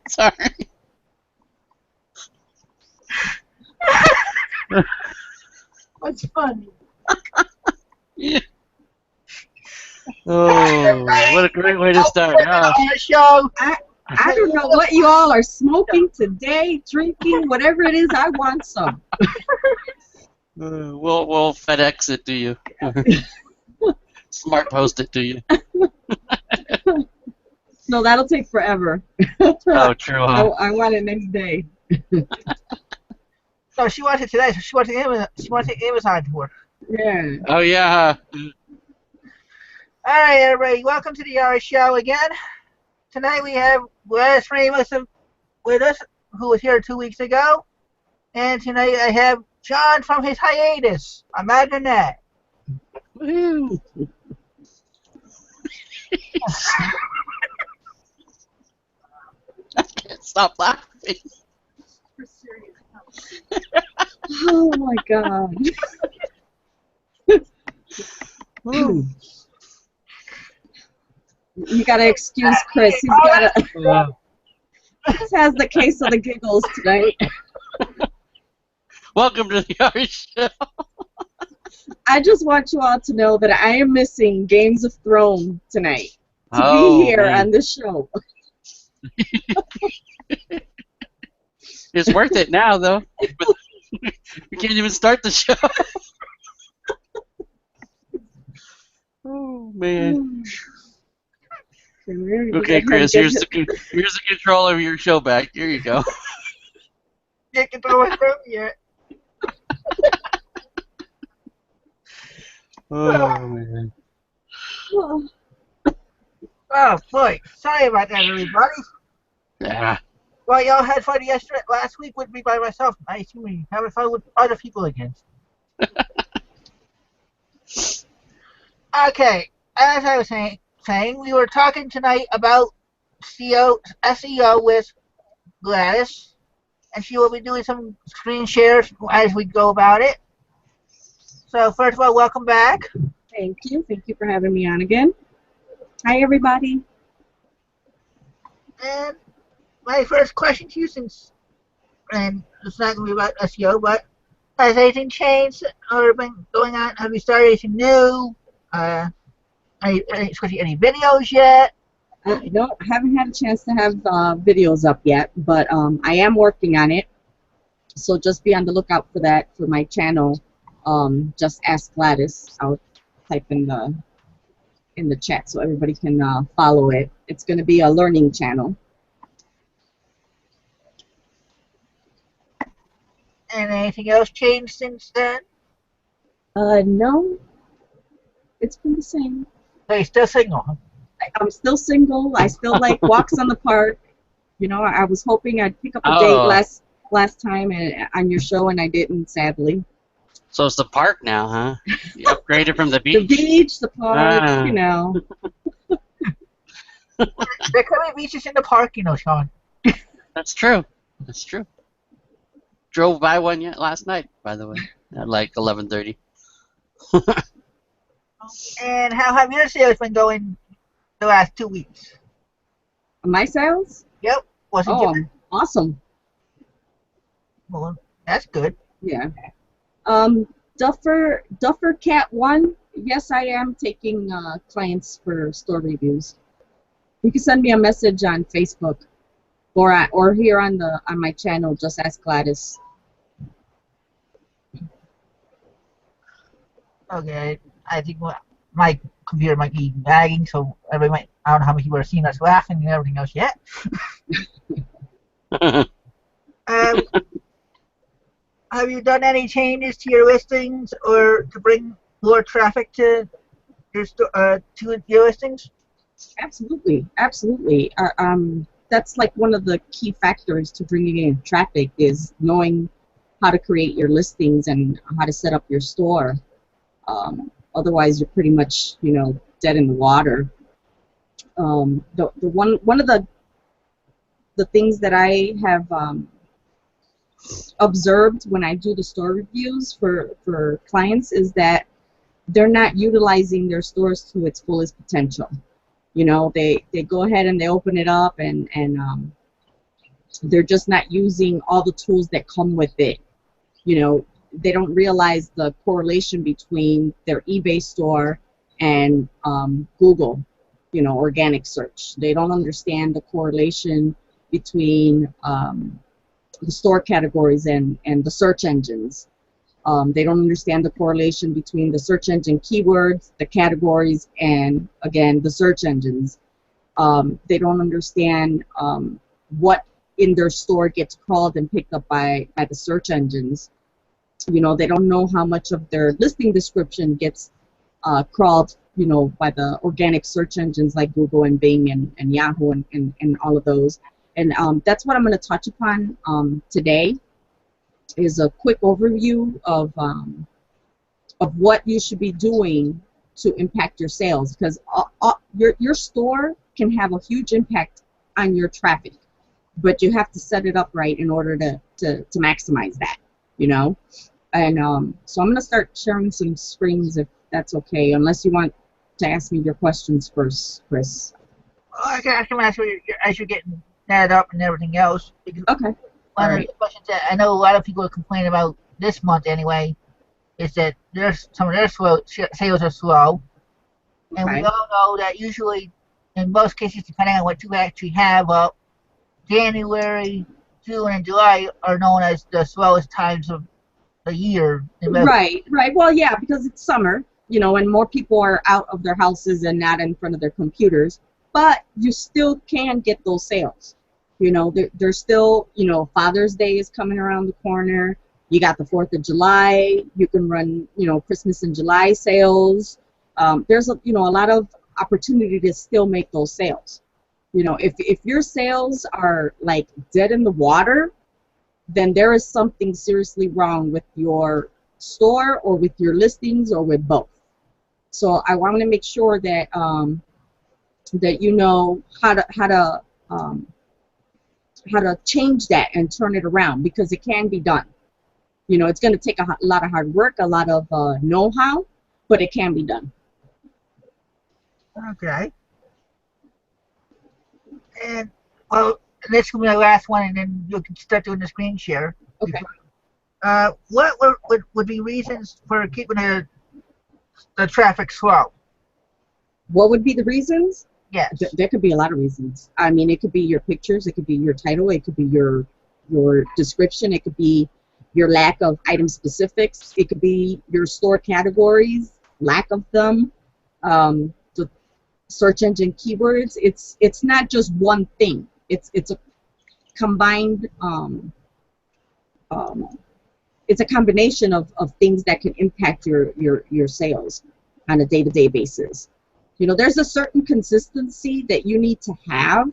Sorry. What's funny? Yeah. Oh, what a great way to start. On the show. I don't know what you all are smoking today, drinking, whatever it is. I want some. We'll FedEx it to you. Smart post it to you. No, that'll take forever. Oh, true, huh? I want it next day. So she wants it today. So she wants the Amazon tour. Yeah. Oh, yeah. All right, everybody. Welcome to the Yara Show again. Tonight we have Gladys Ramos with us, who was here 2 weeks ago. And tonight I have John from his hiatus. Imagine that. Woo. I can't stop laughing. Oh my God. You gotta excuse Chris. He's Chris has the case of the giggles tonight. Welcome to the Art Show. I just want you all to know that I am missing Games of Thrones tonight to be here on the show. It's worth it now, though. We can't even start the show. Oh, man. Okay, Chris, here's the control of your show back. Here you go. Can't control my throat yet. Oh, man. Oh, boy. Sorry about that, everybody. Yeah. Well, y'all had fun last week with me by myself. I assume we having fun with other people again. Okay, as I was saying, we were talking tonight about SEO with Gladys, and she will be doing some screen shares as we go about it. So first of all, welcome back. Thank you. Thank you for having me on again. Hi, everybody. And my first question to you, and it's not going to be about SEO, but has anything changed or been going on? Have you started anything new? Especially any videos yet? No, I haven't had a chance to have videos up yet, but I am working on it. So just be on the lookout for that for my channel. Just ask Gladys. I'll type in the chat so everybody can follow it. It's going to be a learning channel. And anything else changed since then? No. It's been the same. So you're still single? I'm still single. I still like walks on the park. You know, I was hoping I'd pick up a date last time on your show, and I didn't, sadly. So it's the park now, huh? You upgraded from the beach? The beach, the park, you know. There could be beaches in the park, you know, Sean. That's true. That's true. Drove by one last night, by the way, at like 11:30. And how have your sales been going the last 2 weeks? My sales? Yep. Awesome. Well, that's good. Yeah. Duffer Cat 1. Yes, I am taking clients for store reviews. You can send me a message on Facebook, or here on my channel. Just ask Gladys. Okay. I think my computer might be lagging, so everybody might. I don't know how many people are seeing us laughing and everything else yet. Have you done any changes to your listings or to bring more traffic to your listings? Absolutely. That's like one of the key factors to bringing in traffic is knowing how to create your listings and how to set up your store. Otherwise, you're pretty much, you know, dead in the water. One of the things that I have observed when I do the store reviews for clients is that they're not utilizing their stores to its fullest potential. You know, they go ahead and they open it up, and they're just not using all the tools that come with it. You know, they don't realize the correlation between their eBay store and Google, you know, organic search. They don't understand the correlation between the store categories and the search engines. They don't understand the correlation between the search engine keywords, the categories, and again, the search engines. They don't understand what in their store gets crawled and picked up by the search engines. You know, they don't know how much of their listing description gets crawled, you know, by the organic search engines like Google and Bing and Yahoo and all of those. And that's what I'm going to touch upon today, is a quick overview of what you should be doing to impact your sales, because your store can have a huge impact on your traffic, but you have to set it up right in order to maximize that, you know. And so I'm going to start sharing some screens, if that's okay, unless you want to ask me your questions first, Chris. I can ask you as you're getting that up and everything else. Okay. One of the questions that I know a lot of people are complaining about this month anyway is that some of their sales are slow. And we all know that usually, in most cases, depending on what you actually have up, January, June, and July are known as the slowest times of the year. Right. Well, yeah, because it's summer, you know, and more people are out of their houses and not in front of their computers. But you still can get those sales. You know, there's still, you know, Father's Day is coming around the corner. You got the 4th of July. You can run, you know, Christmas in July sales. There's, a lot of opportunity to still make those sales. You know, if your sales are like dead in the water, then there is something seriously wrong with your store or with your listings or with both. So I want to make sure that that you know how to change that and turn it around, because it can be done. You know, it's going to take a lot of hard work, a lot of know-how, but it can be done. Okay. And, well, this will be my last one, and then you can start doing the screen share. Okay. What would be reasons for keeping the traffic slow? What would be the reasons? Yes. There could be a lot of reasons. I mean, it could be your pictures, it could be your title, it could be your description, it could be your lack of item specifics, it could be your store categories, lack of them, the search engine keywords. It's not just one thing. It's a combined it's a combination of things that can impact your sales on a day-to-day basis. You know, there's a certain consistency that you need to have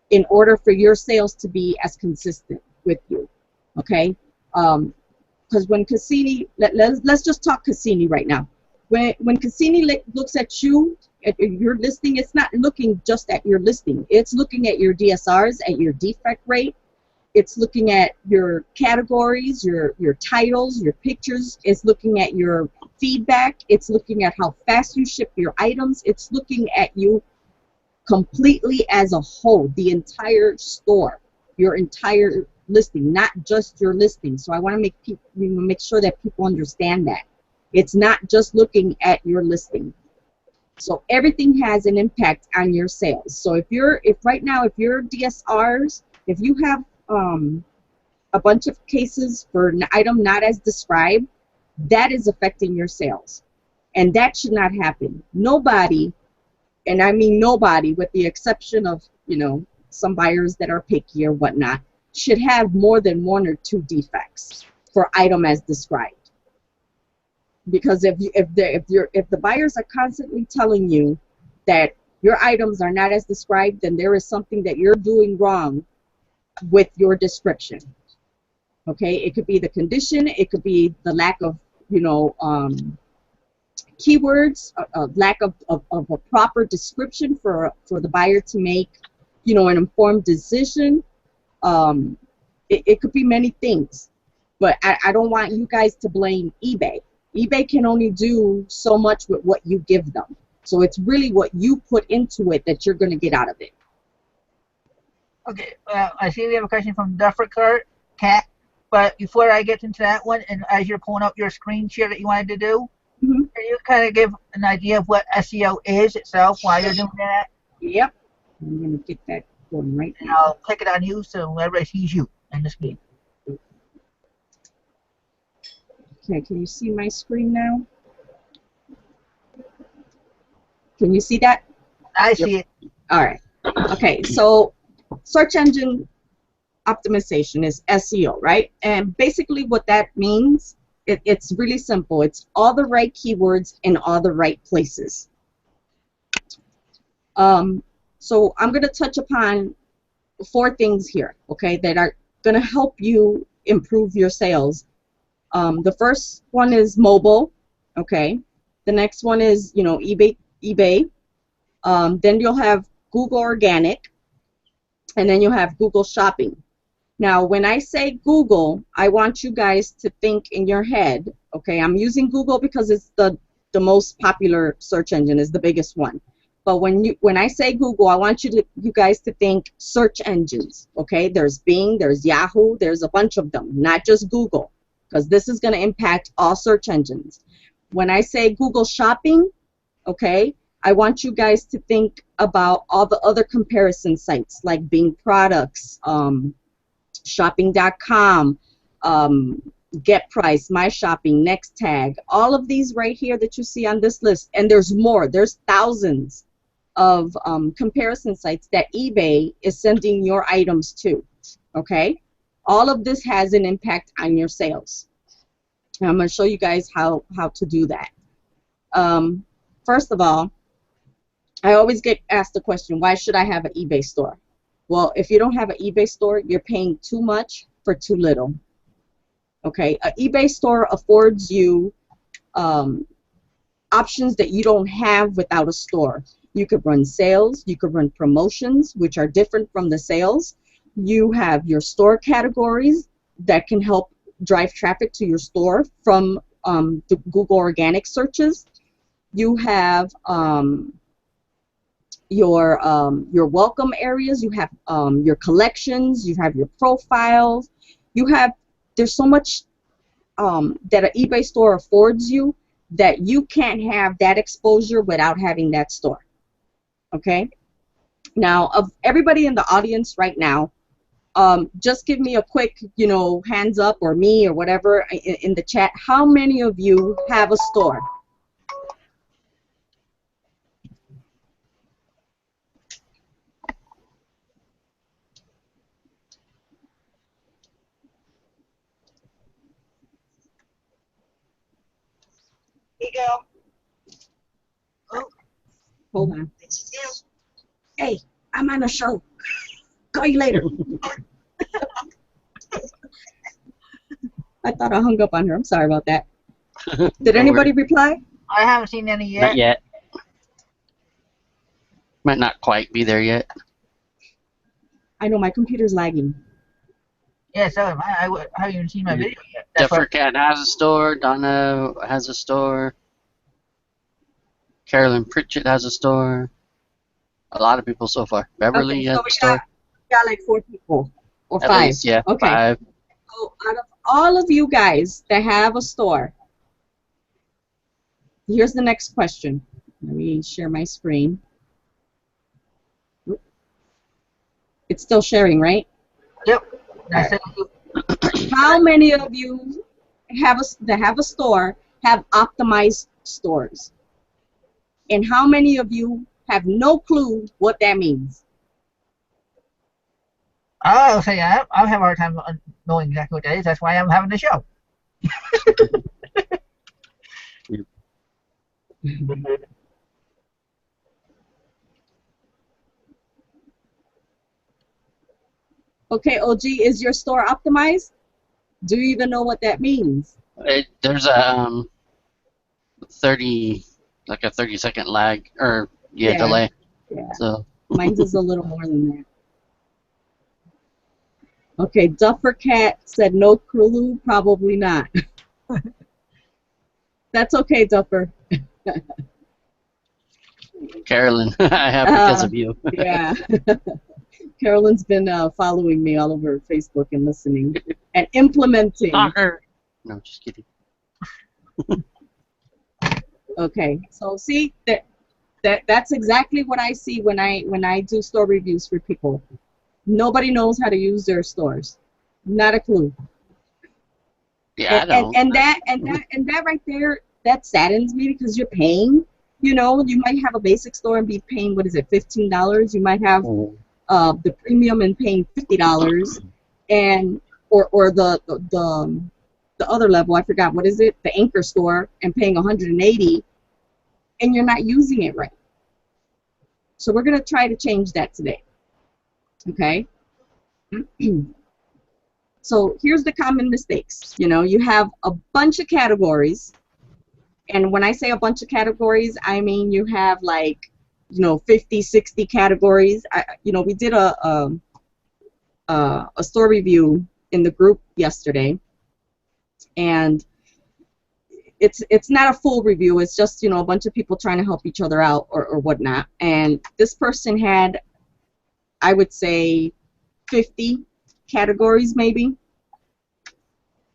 in order for your sales to be as consistent with you, okay? Because when Cassini, let's just talk Cassini right now. When Cassini looks at you, at your listing, it's not looking just at your listing. It's looking at your DSRs, at your defect rate. It's looking at your categories, your titles, your pictures. It's looking at your feedback. It's looking at how fast you ship your items. It's looking at you completely as a whole, the entire store, your entire listing, not just your listing. So I want to make sure that people understand that. It's not just looking at your listing. So everything has an impact on your sales. So if your DSRs, if you have a bunch of cases for an item not as described, that is affecting your sales. And that should not happen. Nobody, and I mean nobody, with the exception of, you know, some buyers that are picky or whatnot, should have more than 1 or 2 defects for item as described. Because if the buyers are constantly telling you that your items are not as described, then there is something that you're doing wrong with your description. Okay, it could be the condition, it could be the lack of, you know, keywords, lack of a proper description for the buyer to make, you know, an informed decision. It could be many things, but I don't want you guys to blame eBay. eBay can only do so much with what you give them. So it's really what you put into it that you're going to get out of it. Okay, I see we have a question from Duffer Cat, but before I get into that one, and as you're pulling up your screen share that you wanted to do, can you kind of give an idea of what SEO is itself while you're doing that? Yep. I'm going to get that going right And now. I'll click it on you so everybody sees you in the screen. Okay, can you see my screen now? Can you see that? I see it. All right. Okay, so search engine optimization is SEO, right? And basically what that means, it's really simple. It's all the right keywords in all the right places. So I'm going to touch upon 4 things here, okay, that are going to help you improve your sales. The first one is mobile, okay. The next one is, you know, eBay. Then you'll have Google Organic, and then you'll have Google Shopping. Now, when I say Google, I want you guys to think in your head, okay, I'm using Google because it's the most popular search engine, is the biggest one. But when I say Google, I want you guys to think search engines, okay? There's Bing, there's Yahoo, there's a bunch of them, not just Google, because this is going to impact all search engines. When I say Google Shopping, okay, I want you guys to think about all the other comparison sites like Bing Products, shopping.com, Get Price, My Shopping, Next Tag, all of these right here that you see on this list, and there's more. There's thousands of comparison sites that eBay is sending your items to, okay? All of this has an impact on your sales. And I'm going to show you guys how to do that. First of all, I always get asked the question, why should I have an eBay store? Well, if you don't have an eBay store, you're paying too much for too little. Okay, an eBay store affords you options that you don't have without a store. You could run sales, you could run promotions, which are different from the sales. You have your store categories that can help drive traffic to your store from the Google Organic searches. You have your welcome areas, you have your collections, you have your profiles, there's so much that an eBay store affords you that you can't have that exposure without having that store. Okay? Now, of everybody in the audience right now, just give me a quick, you know, hands up, or me, or whatever, in the chat. How many of you have a store? Here you go. Oh, Hold on. Hey, I'm on a show. Call you later. I thought I hung up on her. I'm sorry about that. Did anybody reply? I haven't seen any yet. Not yet. Might not quite be there yet. I know my computer's lagging. Yeah, so am I. I haven't even seen my video yet. That's Duffer Cat has a store. Donna has a store. Carolyn Pritchett has a store. A lot of people so far. Beverly Okay, has so a we store. got like 4 people. Or At 5. least, yeah. Okay. 5. So out of all of you guys that have a store, here's the next question. Let me share my screen. It's still sharing, right? Yep. Right. How many of you that have a store have optimized stores? And how many of you have no clue what that means? I'll say I have a hard time knowing exactly what that is. That's why I'm having the show. Okay, OG, is your store optimized? Do you even know what that means? There's a 30-second lag, or delay. Yeah. So Mine's is a little more than that. Okay, Duffer Cat said no clue, probably not. That's okay, Duffer. Carolyn, I have because of you. Yeah. Carolyn's been following me all over Facebook and listening and implementing. Stalker. No, just kidding. Okay, so see that's exactly what I see when I do store reviews for people. Nobody knows how to use their stores. Not a clue. Yeah, I don't. And that right there, that saddens me because you're paying. You know, you might have a basic store and be paying, what is it, $15? You might have the premium and paying $50, and or the other level, I forgot, what is it, the anchor store, and paying $180, and you're not using it right. So we're gonna try to change that today. Okay. So here's the common mistakes. You know, you have a bunch of categories, and when I say a bunch of categories, I mean you have like, you know, 50, 60 categories. You know, we did a store review in the group yesterday, and it's not a full review. It's just, you know, a bunch of people trying to help each other out or whatnot. And this person had, I would say, 50 categories maybe.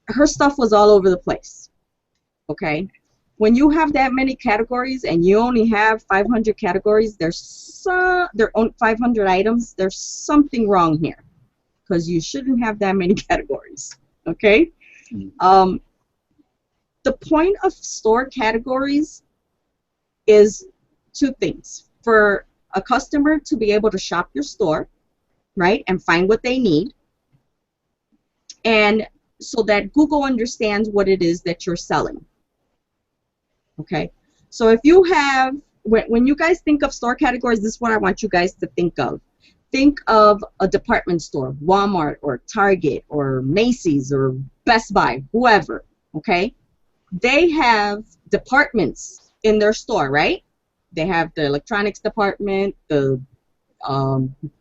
Her stuff was all over the place. Okay, when you have that many categories and you only have 500 categories, there's 500 items. There's something wrong here, because you shouldn't have that many categories. Okay. The point of store categories is two things: for a customer to be able to shop your store, right, and find what they need, and so that Google understands what it is that you're selling. Okay, so if you have, when you guys think of store categories, this is what I want you guys to think of. Think of a department store, Walmart or Target or Macy's or Best Buy, whoever. Okay, they have departments in their store, right? They have the electronics department, the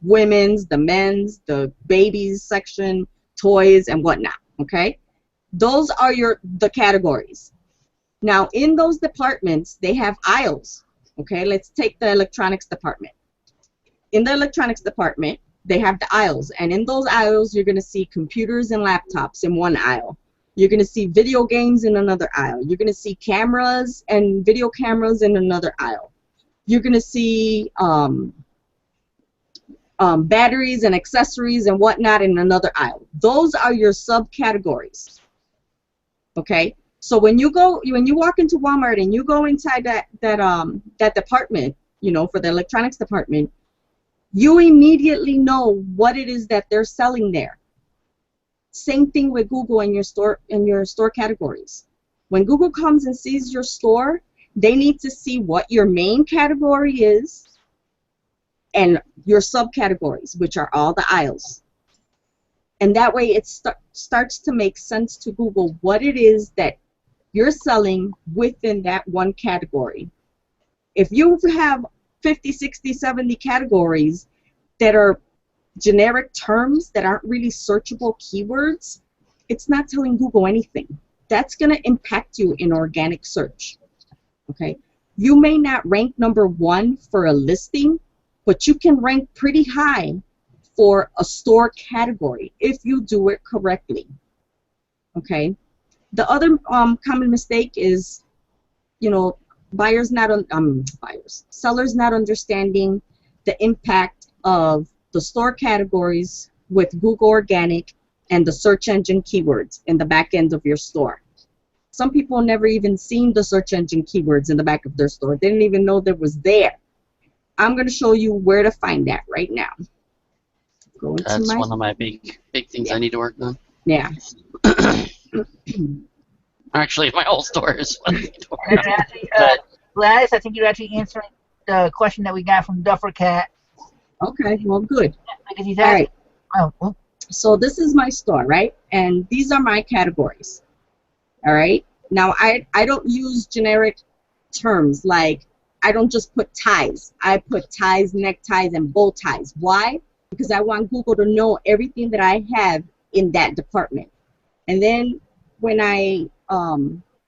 women's, the men's, the babies section, toys, and whatnot. Okay, those are the categories. Now, in those departments, they have aisles. Okay, let's take the electronics department. In the electronics department, they have the aisles, and in those aisles, you're going to see computers and laptops in one aisle. You're going to see video games in another aisle. You're going to see cameras and video cameras in another aisle. You're going to see batteries and accessories and whatnot in another aisle. Those are your subcategories. Okay, so when you walk into Walmart and you go inside that department, you know, for the electronics department, you immediately know what it is that they're selling there. Same thing with Google and your store categories. When Google comes and sees your store, they need to see what your main category is and your subcategories, which are all the aisles. And that way it starts to make sense to Google what it is that you're selling within that one category. If you have 50, 60, 70 categories that are generic terms that aren't really searchable keywords, it's not telling Google anything. That's going to impact you in organic search. Okay, you may not rank #1 for a listing, but you can rank pretty high for a store category if you do it correctly. Okay, the other common mistake is, you know, sellers not understanding the impact of the store categories with Google Organic and the search engine keywords in the back end of your store. Some people never even seen the search engine keywords in the back of their store. They didn't even know that was there. I'm going to show you where to find that right now. That's one of my big things I need to work on. Yeah. Actually, my whole store is what I need to work on. Gladys, I think you're actually answering the question that we got from Duffer Cat. Okay, well, good. Because he's All right. Oh. So this is my store, right? And these are my categories. All right. Now, I don't use generic terms, like I don't just put ties. I put ties, neckties, and bow ties. Why? Because I want Google to know everything that I have in that department. And then when I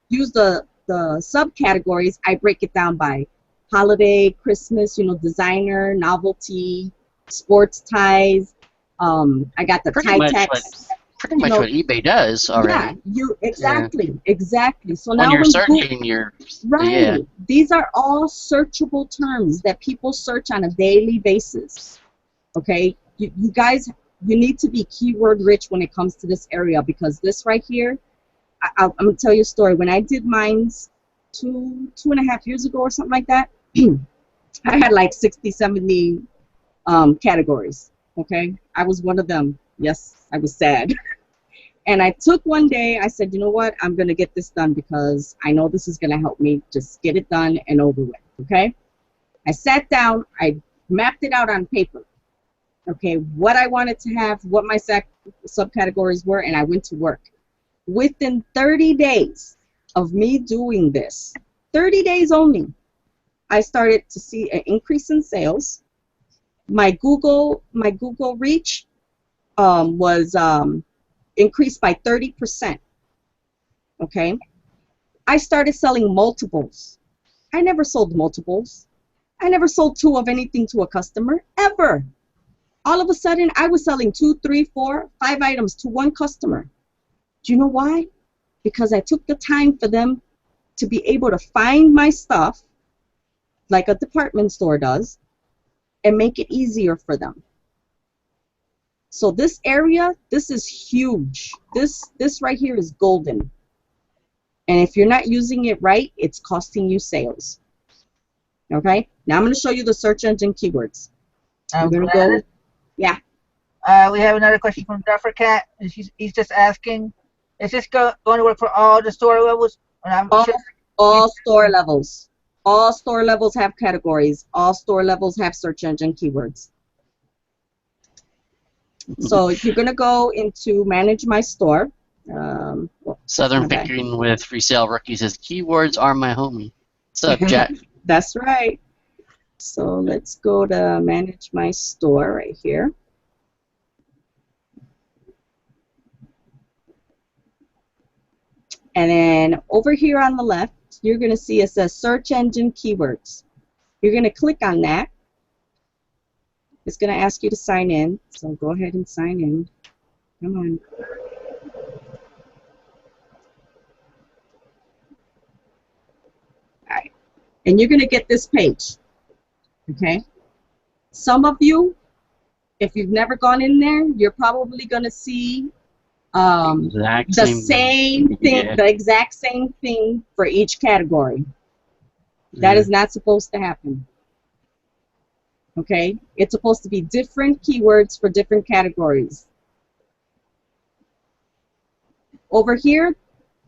use the subcategories, I break it down by holiday, Christmas, you know, designer, novelty, sports ties. I got the Pretty tie much what text. pretty You much know, what eBay does yeah, already. you Yeah. exactly. So When now you're when Google, searching, you're yeah. right, these are all searchable terms that people search on a daily basis. Okay, you guys, you need to be keyword rich when it comes to this area, because this right here, I'm gonna tell you a story. When I did mine's two and a half years ago or something like that, I had like 60, 70 categories. Okay, I was one of them. Yes, I was sad. And I took one day, I said, you know what, I'm going to get this done because I know this is going to help me just get it done and over with, okay? I sat down, I mapped it out on paper, okay, what I wanted to have, what my subcategories were, and I went to work. Within 30 days of me doing this, 30 days only, I started to see an increase in sales. My Google reach was increased by 30%. Okay, I started selling multiples. I never sold multiples. I never sold two of anything to a customer ever. All of a sudden, I was selling 2, 3, 4, 5 items to one customer. Do you know why? Because I took the time for them to be able to find my stuff like a department store does and make it easier for them. So this area, this is huge. This right here is golden. And if you're not using it right, it's costing you sales. Okay? Now I'm going to show you the search engine keywords. I'm going to go, yeah. We have another question from Duffer Cat. He's just asking, is this going to work for all the store levels? And I'm sure All store levels. All store levels have categories. All store levels have search engine keywords. So you're going to go into Manage My Store. Southern Pickering with Resale Rookie says, keywords are my homie. What's up, Jack? That's right. So let's go to Manage My Store right here. And then over here on the left, you're going to see it says Search Engine Keywords. You're going to click on that. It's going to ask you to sign in. So go ahead and sign in. Come on. All right. And you're going to get this page. Okay? Some of you, if you've never gone in there, you're probably going to see the same thing, yeah. the exact same thing for each category. That is not supposed to happen. Okay? It's supposed to be different keywords for different categories. Over here,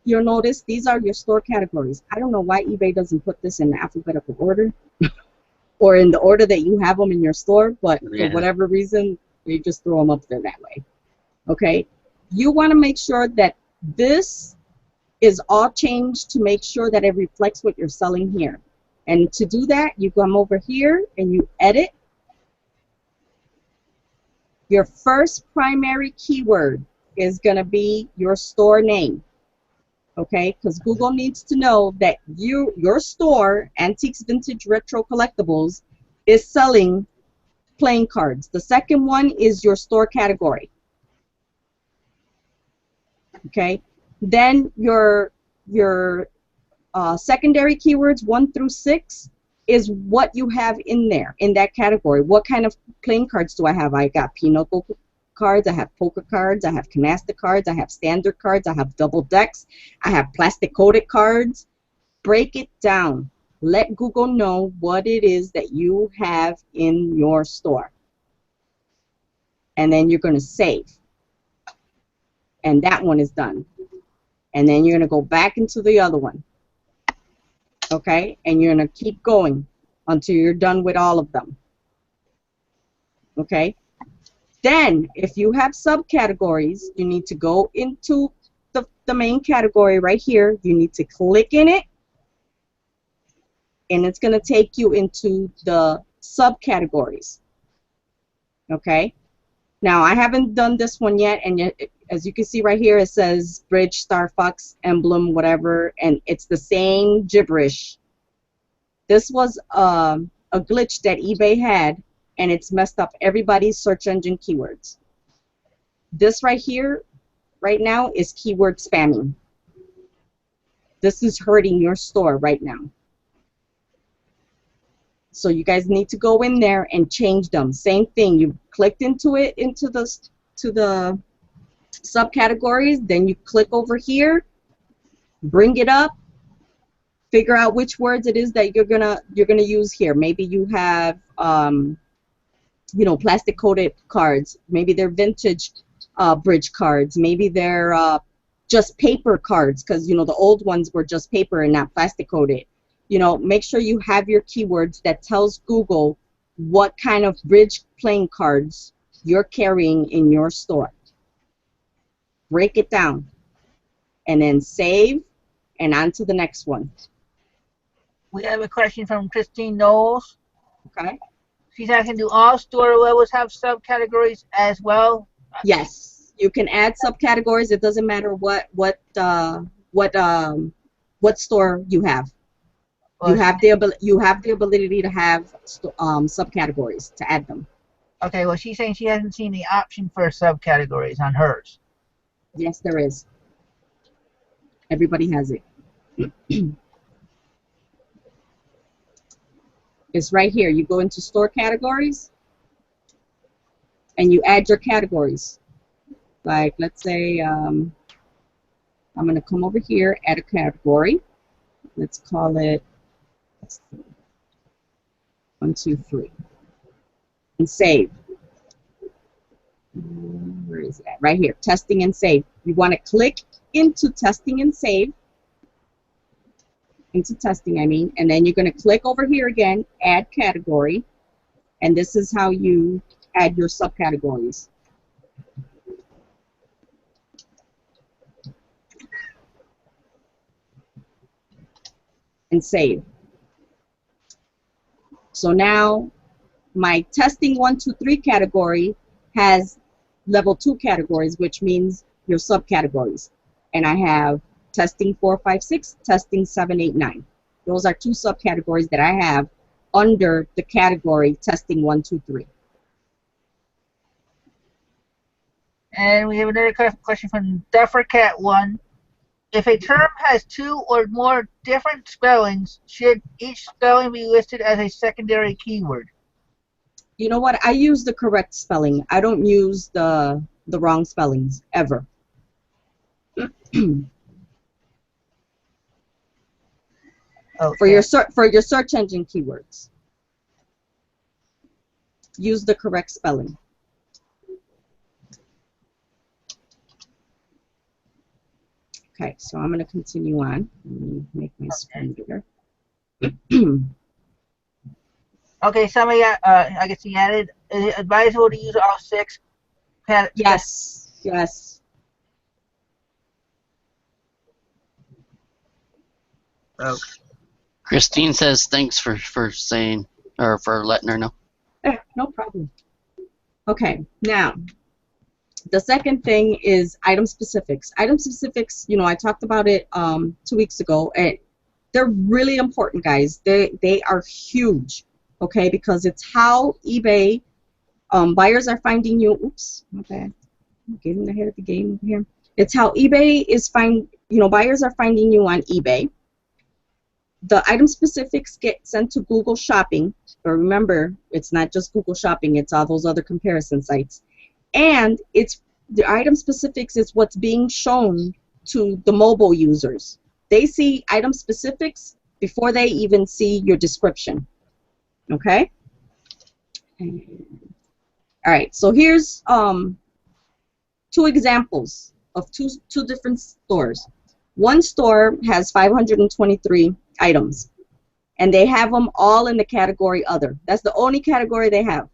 you'll notice these are your store categories. I don't know why eBay doesn't put this in alphabetical order or in the order that you have them in your store, but for whatever reason, they just throw them up there that way. Okay? You want to make sure that this is all changed to make sure that it reflects what you're selling here. And to do that, you come over here and you edit. Your first primary keyword is going to be your store name. Okay? Because Google needs to know that your store, Antiques, Vintage, Retro, Collectibles, is selling playing cards. The second one is your store category. Okay? Then your secondary keywords 1 through 6 is what you have in there, in that category. What kind of playing cards do I have? I got pinochle cards, I have poker cards, I have canasta cards, I have standard cards, I have double decks, I have plastic coated cards. Break it down. Let Google know what it is that you have in your store. And then you're going to save. And that one is done. And then you're going to go back into the other one. Okay? And you're going to keep going until you're done with all of them. Okay? Then, if you have subcategories, you need to go into the main category right here. You need to click in it. And it's going to take you into the subcategories. Okay? Now, I haven't done this one yet, and yet, as you can see right here, it says bridge, star, fox, emblem, whatever, and it's the same gibberish This was a glitch that eBay had, and it's messed up everybody's search engine keywords. This right here, right now, is keyword spamming. This is hurting your store right now. So you guys need to go in there and change them. Same thing. You clicked into it, into the subcategories. Then you click over here, bring it up, figure out which words it is that you're gonna use here. Maybe you have you know, plastic coated cards. Maybe they're vintage bridge cards. Maybe they're just paper cards, because you know the old ones were just paper and not plastic coated. You know, make sure you have your keywords that tells Google what kind of bridge playing cards you're carrying in your store. Break it down, and then save, and on to the next one. We have a question from Christine Knowles. Okay. She's asking, do all store levels have subcategories as well? Yes, you can add subcategories. It doesn't matter what store you have. You have the ability to have subcategories to add them. Okay, well, she's saying she hasn't seen the option for subcategories on hers. Yes, there is. Everybody has it. It's right here. You go into store categories and you add your categories. Like, let's say I'm going to come over here, add a category. Let's call it 1, 2, 3. And save. Where is it at? Right here. Testing and save. You want to click into testing and save. Into testing, I mean. And then you're going to click over here again, add category. And this is how you add your subcategories. And save. So now my testing 1, 2, 3 category has level 2 categories, which means your subcategories. And I have testing 4, 5, 6, testing 7, 8, 9. Those are 2 subcategories that I have under the category testing 1, 2, 3. And we have another question from Duffercat1. If a term has 2 or more different spellings, should each spelling be listed as a secondary keyword? You know what? I use the correct spelling. I don't use the wrong spellings ever. Okay. For your search engine keywords, use the correct spelling. Okay, so I'm going to continue on. Let me make my screen bigger. Okay, somebody, I guess he added, is it advisable to use all 6? Yes, yes. Okay. Christine says thanks for saying, or for letting her know. No problem. Okay, now the second thing is item specifics. Item specifics, you know, I talked about it 2 weeks ago, and they're really important, guys. They are huge, okay, because it's how eBay buyers are finding you. Oops, my bad. I'm getting ahead of the game here. It's how eBay is buyers are finding you on eBay. The item specifics get sent to Google Shopping, but remember, it's not just Google Shopping, it's all those other comparison sites. And it's the item specifics is what's being shown to the mobile users. They see item specifics before they even see your description. Okay? All right, so here's 2 examples of two different stores. One store has 523 items, and they have them all in the category other. That's the only category they have.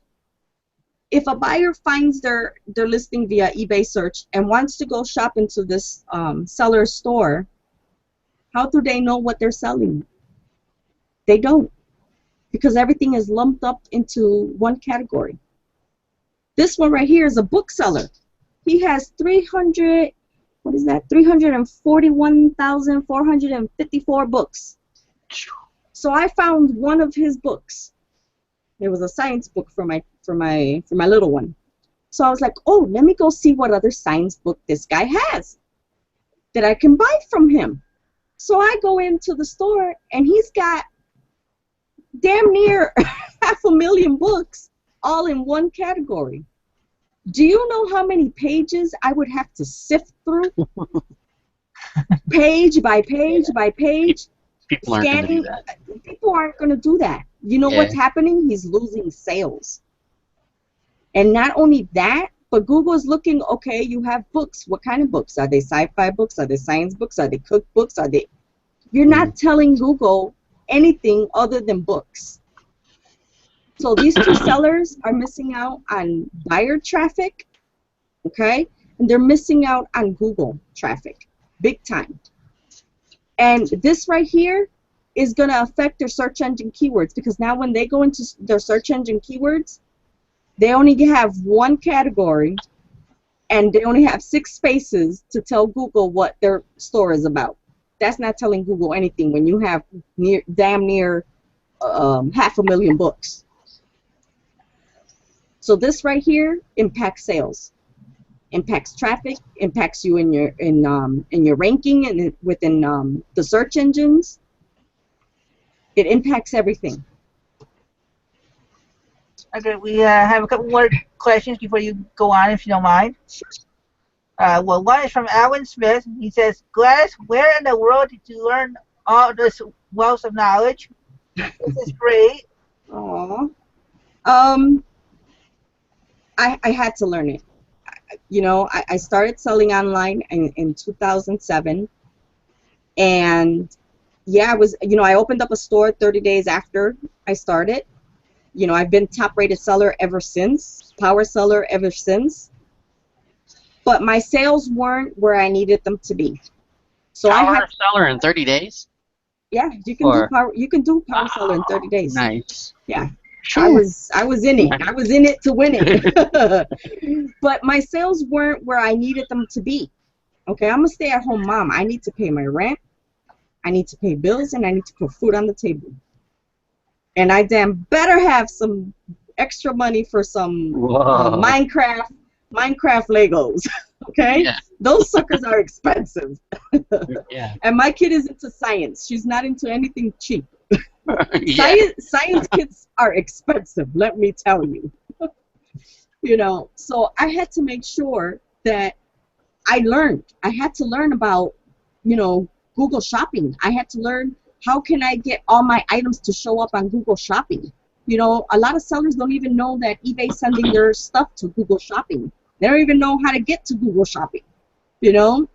If a buyer finds their listing via eBay search and wants to go shop into this seller's store, how do they know what they're selling? They don't, because everything is lumped up into one category. This one right here is a bookseller. He has 341,454 books. So I found one of his books. It was a science book for my little one. So I was like, oh, let me go see what other science book this guy has that I can buy from him. So I go into the store, and he's got damn near 500,000 books all in one category. Do you know how many pages I would have to sift through? Page by page by page. People aren't going to do that. People aren't going to do that. You know what's happening? He's losing sales. And not only that, but Google's looking, okay, you have books. What kind of books? Are they sci-fi books? Are they science books? Are they cookbooks? Are they... You're not telling Google anything other than books. So these two sellers are missing out on buyer traffic, okay? And they're missing out on Google traffic, big time. And this right here is going to affect their search engine keywords, because now when they go into their search engine keywords, they only have one category, and they only have 6 spaces to tell Google what their store is about. That's not telling Google anything when you have damn near 500,000 books. So this right here impacts sales, impacts traffic, impacts you in your ranking and within the search engines. It impacts everything. Okay, we have a couple more questions before you go on, if you don't mind. Well, one is from Alan Smith. He says, Gladys, where in the world did you learn all this wealth of knowledge? This is great. Aww. I had to learn it. You know, I started selling online in 2007. And yeah, I opened up a store 30 days after I started. You know, I've been top-rated seller ever since, power seller ever since. But my sales weren't where I needed them to be. So power seller in 30 days? Yeah, you can do power seller in 30 days. Nice. Yeah. Sure. I was in it. I was in it to win it. But my sales weren't where I needed them to be. Okay, I'm a stay-at-home mom. I need to pay my rent. I need to pay bills, and I need to put food on the table. And I damn better have some extra money for some Minecraft Legos. Okay? Yeah. Those suckers are expensive. Yeah. And my kid is into science. She's not into anything cheap. Yeah. Science kits are expensive, let me tell you. You know, so I had to make sure that I learned. I had to learn about, you know, Google Shopping. I had to learn how can I get all my items to show up on Google Shopping. You know, a lot of sellers don't even know that eBay's sending their stuff to Google Shopping. They don't even know how to get to Google Shopping, you know.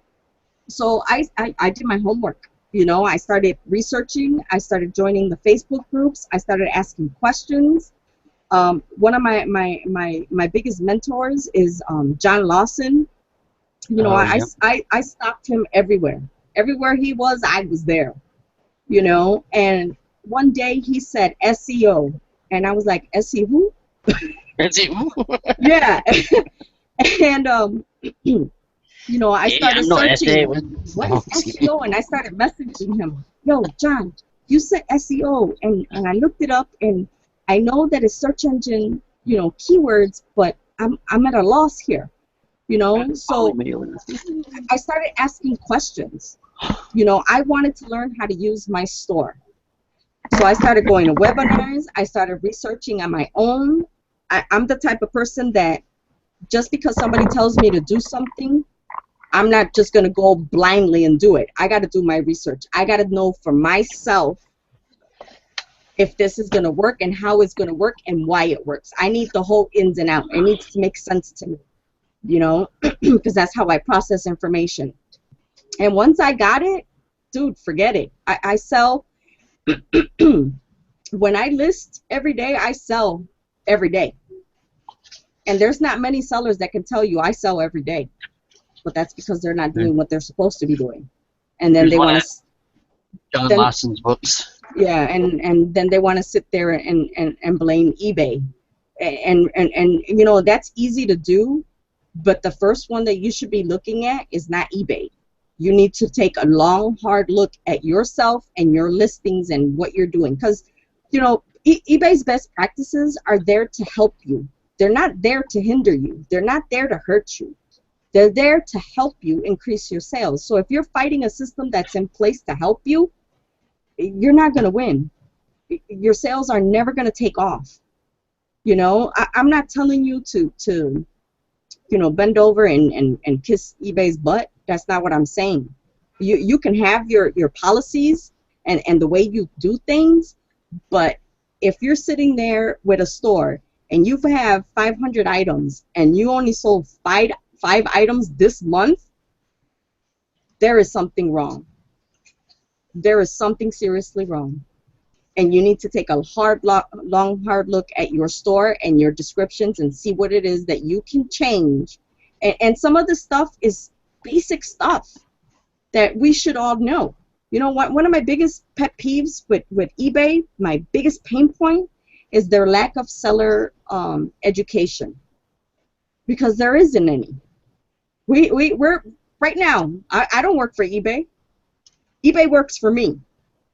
So I did my homework. You know, I started researching. I started joining the Facebook groups. I started asking questions. One of my biggest mentors is John Lawson. You know, I stalked him everywhere. Everywhere he was, I was there. You know, and one day he said SEO, and I was like, SEO who? SEO? Yeah. And you know, I started searching, what is SEO? And I started messaging him, yo, John, you said SEO, and I looked it up, and I know that it's search engine, you know, keywords, but I'm at a loss here, you know. So I started asking questions. You know, I wanted to learn how to use my store. So I started going to webinars. I started researching on my own. I'm the type of person that just because somebody tells me to do something, I'm not just going to go blindly and do it. I got to do my research. I got to know for myself if this is going to work and how it's going to work and why it works. I need the whole ins and out. It needs to make sense to me, you know, because that's how I process information. And once I got it, dude, forget it. I sell. When I list every day, I sell every day. And there's not many sellers that can tell you I sell every day. But that's because they're not doing what they're supposed to be doing. And then they want to... John Lawson's books. Yeah, and then they want to sit there and blame eBay. And you know, that's easy to do, but the first one that you should be looking at is not eBay. You need to take a long, hard look at yourself and your listings and what you're doing. Because, you know, eBay's best practices are there to help you. They're not there to hinder you. They're not there to hurt you. They're there to help you increase your sales. So if you're fighting a system that's in place to help you, you're not going to win. Your sales are never going to take off. You know, I'm not telling you to you know, bend over and kiss eBay's butt. That's not what I'm saying. You can have your policies and the way you do things, but if you're sitting there with a store and you have 500 items and you only sold five items this month, there is something wrong. There is something seriously wrong. And you need to take a hard look at your store and your descriptions and see what it is that you can change. And some of the stuff is basic stuff that we should all know. You know what? One of my biggest pet peeves with eBay, my biggest pain point, is their lack of seller education, because there isn't any. We're right now. I don't work for eBay. eBay works for me,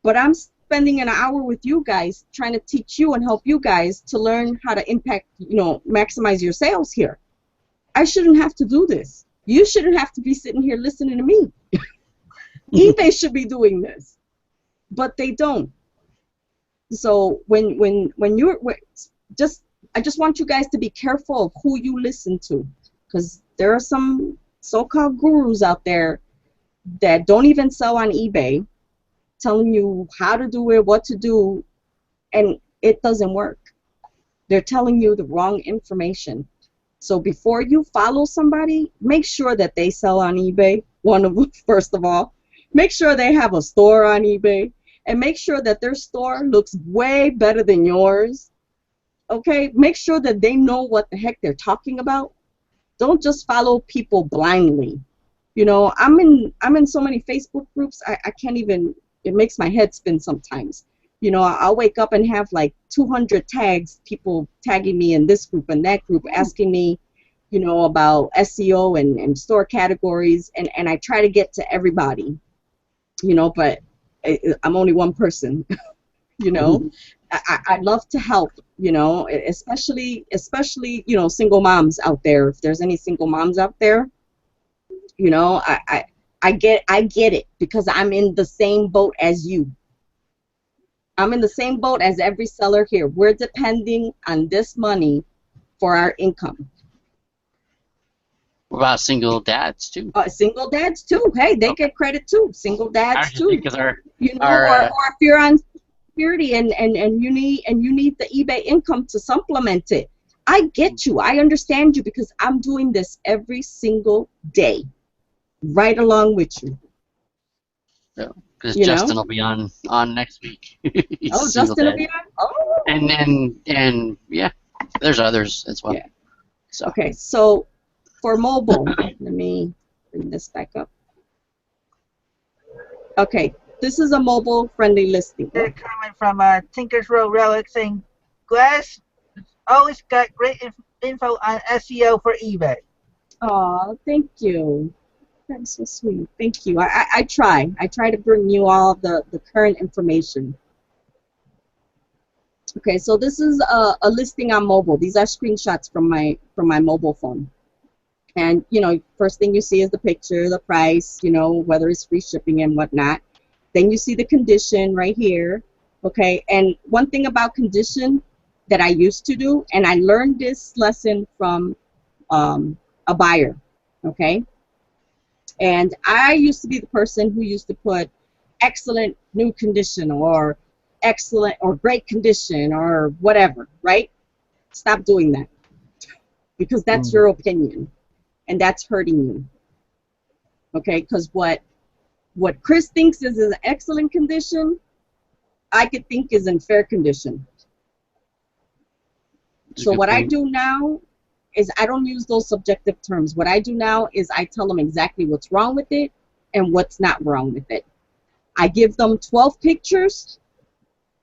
but I'm spending an hour with you guys trying to teach you and help you guys to learn how to impact, you know, maximize your sales here. I shouldn't have to do this. You shouldn't have to be sitting here listening to me. eBay should be doing this, but they don't. So when you're I just want you guys to be careful of who you listen to, because there are some so-called gurus out there that don't even sell on eBay, telling you how to do it, what to do, and it doesn't work. They're telling you the wrong information. So before you follow somebody, make sure that they sell on eBay. First of all, make sure they have a store on eBay, and make sure that their store looks way better than yours. Okay, make sure that they know what the heck they're talking about. Don't just follow people blindly. You know, I'm in so many Facebook groups, I can't even. It makes my head spin sometimes. You know, I'll wake up and have like 200 tags, people tagging me in this group and that group, asking me, you know, about SEO and store categories, and I try to get to everybody, you know, but I'm only one person, you know. I love to help, you know, especially, you know, single moms out there. If there's any single moms out there, you know, I get it, because I'm in the same boat as you. I'm in the same boat as every seller here. We're depending on this money for our income. What about single dads too? Single dads too. Hey, they get credit too. Single dads too. Because you know, or if you're on security and you need the eBay income to supplement it. I get you. I understand you, because I'm doing this every single day, right along with you. Because Justin will be on next week. Oh, Justin will be on? Oh. And yeah, there's others as well. Yeah. So. Okay, so for mobile, let me bring this back up. Okay, this is a mobile-friendly listing. They're coming from Tinker's Row Relic saying, Gladys always got great info on SEO for eBay. Oh, thank you. That's so sweet. Thank you. I try to bring you all the current information. Okay, so this is a listing on mobile. These are screenshots from my mobile phone. And, you know, first thing you see is the picture, the price, you know, whether it's free shipping and whatnot. Then you see the condition right here. Okay, and one thing about condition that I used to do, and I learned this lesson from a buyer, okay? And I used to be the person who used to put excellent new condition, or excellent or great condition, or whatever, right? Stop doing that, because that's your opinion, and that's hurting you. Okay, because what Chris thinks is an excellent condition, I could think is in fair condition. So what I do now is I don't use those subjective terms. What I do now is I tell them exactly what's wrong with it and what's not wrong with it. I give them 12 pictures,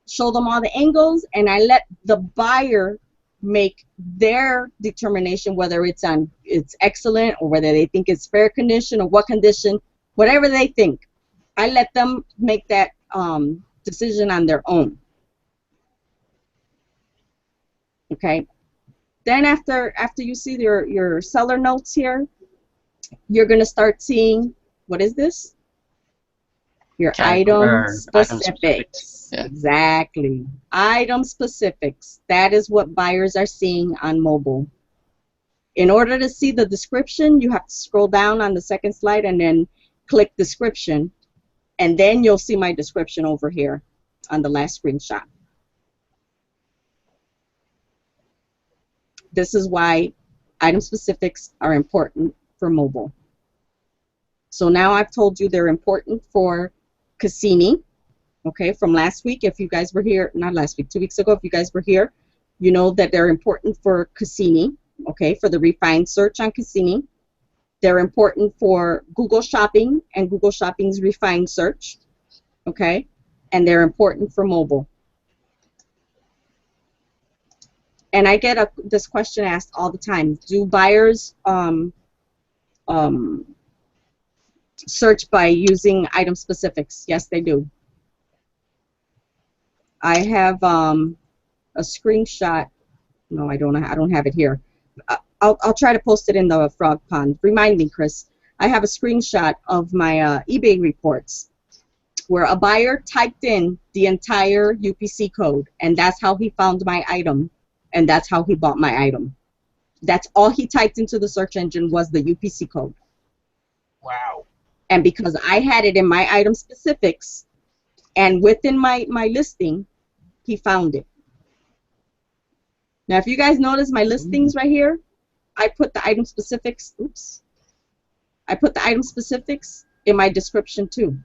show them all the angles, and I let the buyer make their determination whether it's excellent or whether they think it's fair condition or what condition. whatever they think. I let them make that decision on their own. Okay. Then after you see your seller notes here, you're gonna start seeing, what is this? Your item specifics. Yeah. Exactly. Item specifics. That is what buyers are seeing on mobile. In order to see the description, you have to scroll down on the second slide and then click description, and then you'll see my description over here on the last screenshot. This is why item specifics are important for mobile. So now I've told you they're important for Cassini, okay, from last week. If you guys were here, not last week, 2 weeks ago, if you guys were here, you know that they're important for Cassini, okay, for the refined search on Cassini. They're important for Google Shopping and Google Shopping's refined search, okay, and they're important for mobile. And I get this question asked all the time: do buyers search by using item specifics? Yes, they do. I have a screenshot. No, I don't have it here. I'll try to post it in the frog pond. Remind me, Chris. I have a screenshot of my eBay reports where a buyer typed in the entire UPC code, and that's how he found my item, and that's how he bought my item. That's all he typed into the search engine was the UPC code. Wow. And because I had it in my item specifics and within my listing, he found it. Now, if you guys notice my listings right here, I put the item specifics, oops. I put the item specifics in my description too.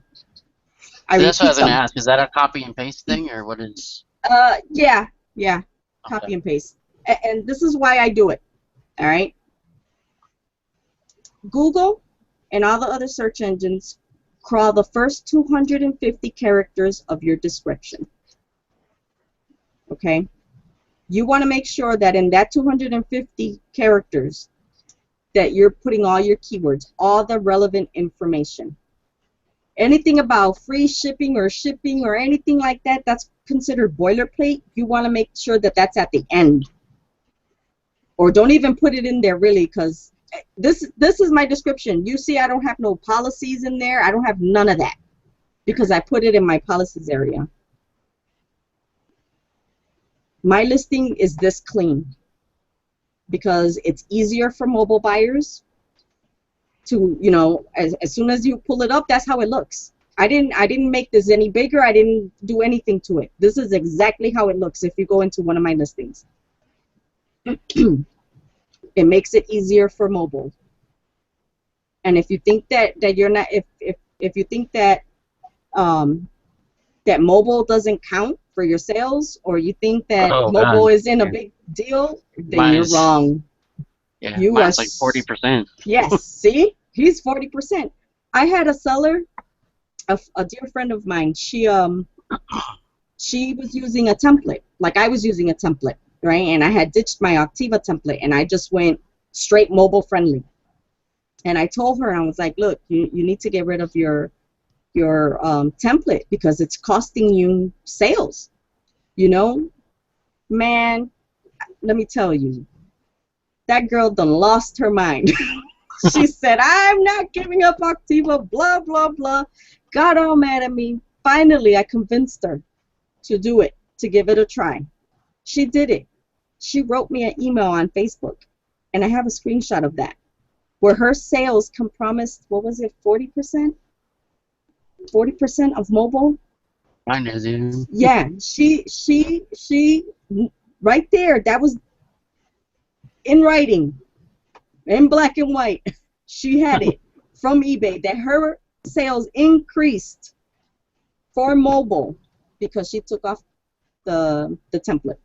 So that's what I was going to ask. Is that a copy and paste thing, or what is? Yeah. Copy Okay. and paste. And this is why I do it. All right. Google and all the other search engines crawl the first 250 characters of your description. Okay? You want to make sure that in that 250 characters that you're putting all your keywords, all the relevant information. Anything about free shipping or anything like that, that's considered boilerplate. You want to make sure that that's at the end. Or don't even put it in there, really, because this is my description. You see I don't have no policies in there. I don't have none of that because I put it in my policies area. My listing is this clean because it's easier for mobile buyers to, you know, as soon as you pull it up, that's how it looks. I didn't make this any bigger. I didn't do anything to it. This is exactly how it looks if you go into one of my listings. It makes it easier for mobile. And if you think that you're not, if you think that that mobile doesn't count for your sales, or you think that mobile isn't a big deal, then you're wrong. Yeah, you mine's like 40%. Yes, see, he's 40%. I had a seller, a dear friend of mine. She was using a template, like I was using a template, right? And I had ditched my Optiva template, and I just went straight mobile friendly. And I told her, I was like, look, you need to get rid of your template because it's costing you sales. You know, man, let me tell you, that girl done lost her mind. She said, I'm not giving up Optiva, blah, blah, blah. Got all mad at me. Finally, I convinced her to do it, to give it a try. She did it. She wrote me an email on Facebook, and I have a screenshot of that, where her sales compromised, what was it, 40%? 40% of mobile? Mine is, yeah. She, right there, that was in writing, in black and white. She had it from eBay that her sales increased for mobile because she took off the template.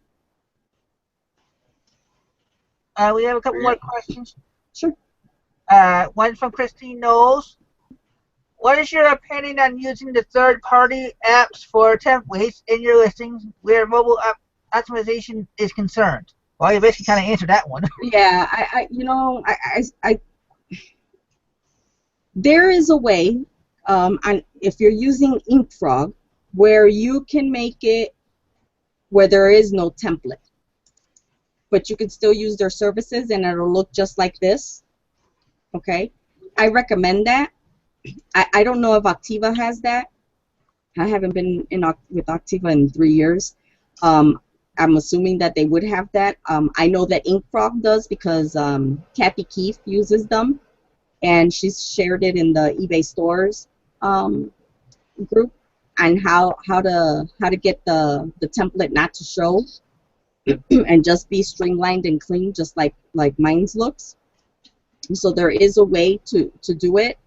We have a couple more questions. Sure. One from Christine Knowles. What is your opinion on using the third-party apps for templates in your listings where mobile optimization is concerned? Well, you basically kind of answered that one. Yeah, you know, there is a way and if you're using InkFrog, where you can make it where there is no template, but you can still use their services and it'll look just like this. Okay, I recommend that. I don't know if Activa has that. I haven't been with Activa in 3 years. I'm assuming that they would have that. I know that InkFrog does because Kathy Keefe uses them, and she's shared it in the eBay stores group on how to get the template not to show and just be streamlined and clean, just like mine's looks. So there is a way to do it.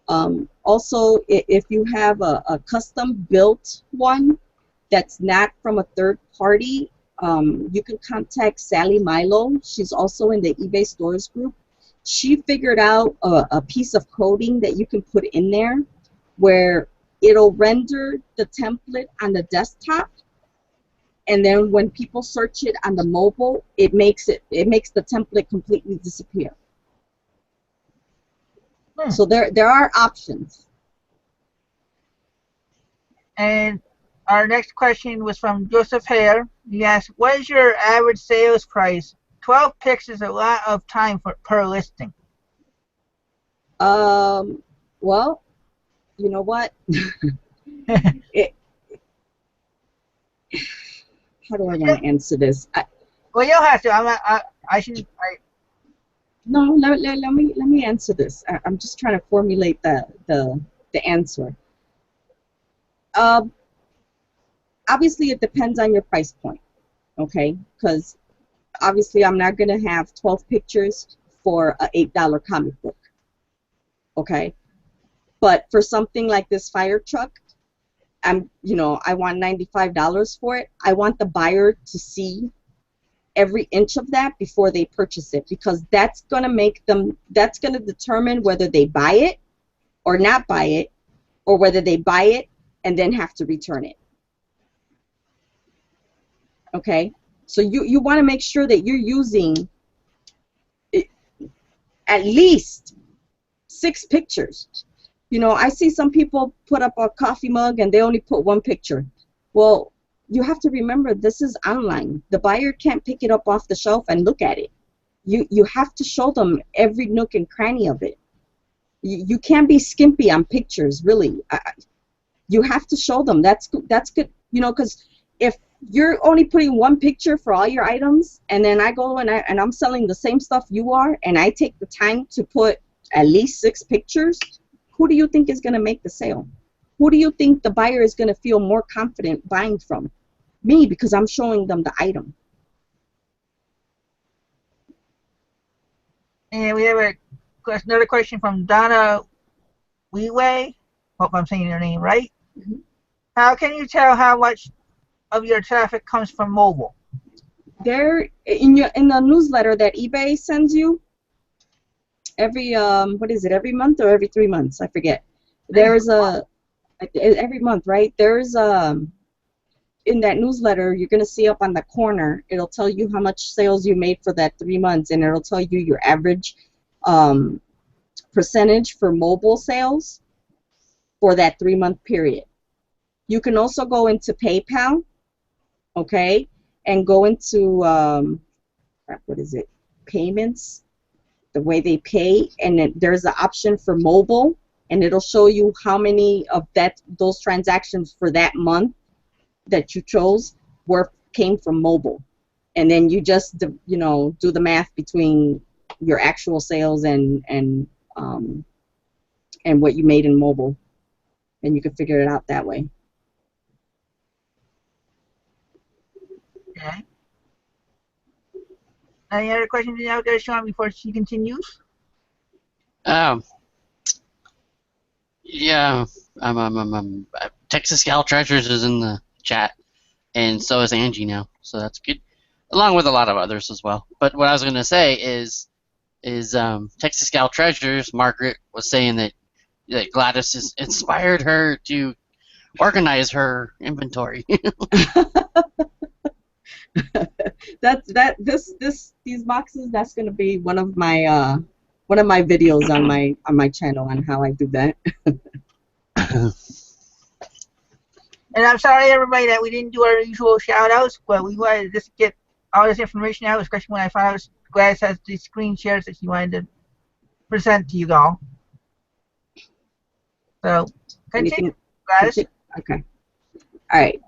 Also, if you have a custom built one that's not from a third party, you can contact Sally Milo. She's also in the eBay stores group. She figured out a piece of coding that you can put in there where it'll render the template on the desktop, and then when people search it on the mobile, it makes the template completely disappear. So there are options. And our next question was from Joseph Hare. He asked, what is your average sales price? 12 picks is a lot of time per listing. Well, you know what? How do I want to answer this? Well, you'll have to. No, let me answer this. I'm just trying to formulate the answer. Obviously, it depends on your price point, okay? Because obviously, I'm not gonna have 12 pictures for a $8 comic book, okay? But for something like this fire truck, I want $95 for it. I want the buyer to see every inch of that before they purchase it, because that's gonna determine whether they buy it or not buy it, or whether they buy it and then have to return it. Okay, so you want to make sure that you're using at least 6 pictures. I see some people put up a coffee mug and they only put 1 picture. Well, you have to remember, this is online. The buyer can't pick it up off the shelf and look at it. You have to show them every nook and cranny of it. You can't be skimpy on pictures, really. You have to show them. That's good, because if you're only putting 1 picture for all your items, and then I go and I'm selling the same stuff you are, and I take the time to put at least 6 pictures, who do you think is going to make the sale? Who do you think the buyer is going to feel more confident buying from? Me, because I'm showing them the item. And we have another question from Donna Weiwei. Hope I'm saying your name right. Mm-hmm. How can you tell how much of your traffic comes from mobile? There, in the newsletter that eBay sends you every every month or every 3 months, I forget. There's every month, right? There's in that newsletter, you're gonna see up on the corner, it'll tell you how much sales you made for that 3 months, and it'll tell you your average percentage for mobile sales for that 3-month period. You can also go into PayPal, okay, and go into payments, the way they pay, and then there's an option for mobile, and it'll show you how many of those transactions for that month that you chose came from mobile, and then you just do the math between your actual sales and what you made in mobile, and you can figure it out that way. Okay. Any other questions out there, Sean, before she continues? Yeah. Texas Gal Treasures is in the chat, and so is Angie now, so that's good, along with a lot of others as well. But what I was going to say is Texas Gal Treasures, Margaret was saying that Gladys has inspired her to organize her inventory. These boxes, that's going to be one of my videos on my channel on how I do that. And I'm sorry, everybody, that we didn't do our usual shout-outs, but we wanted to just get all this information out, especially when I found out Gladys has these screen shares that she wanted to present to you all. So, continue, Gladys. Okay. All right.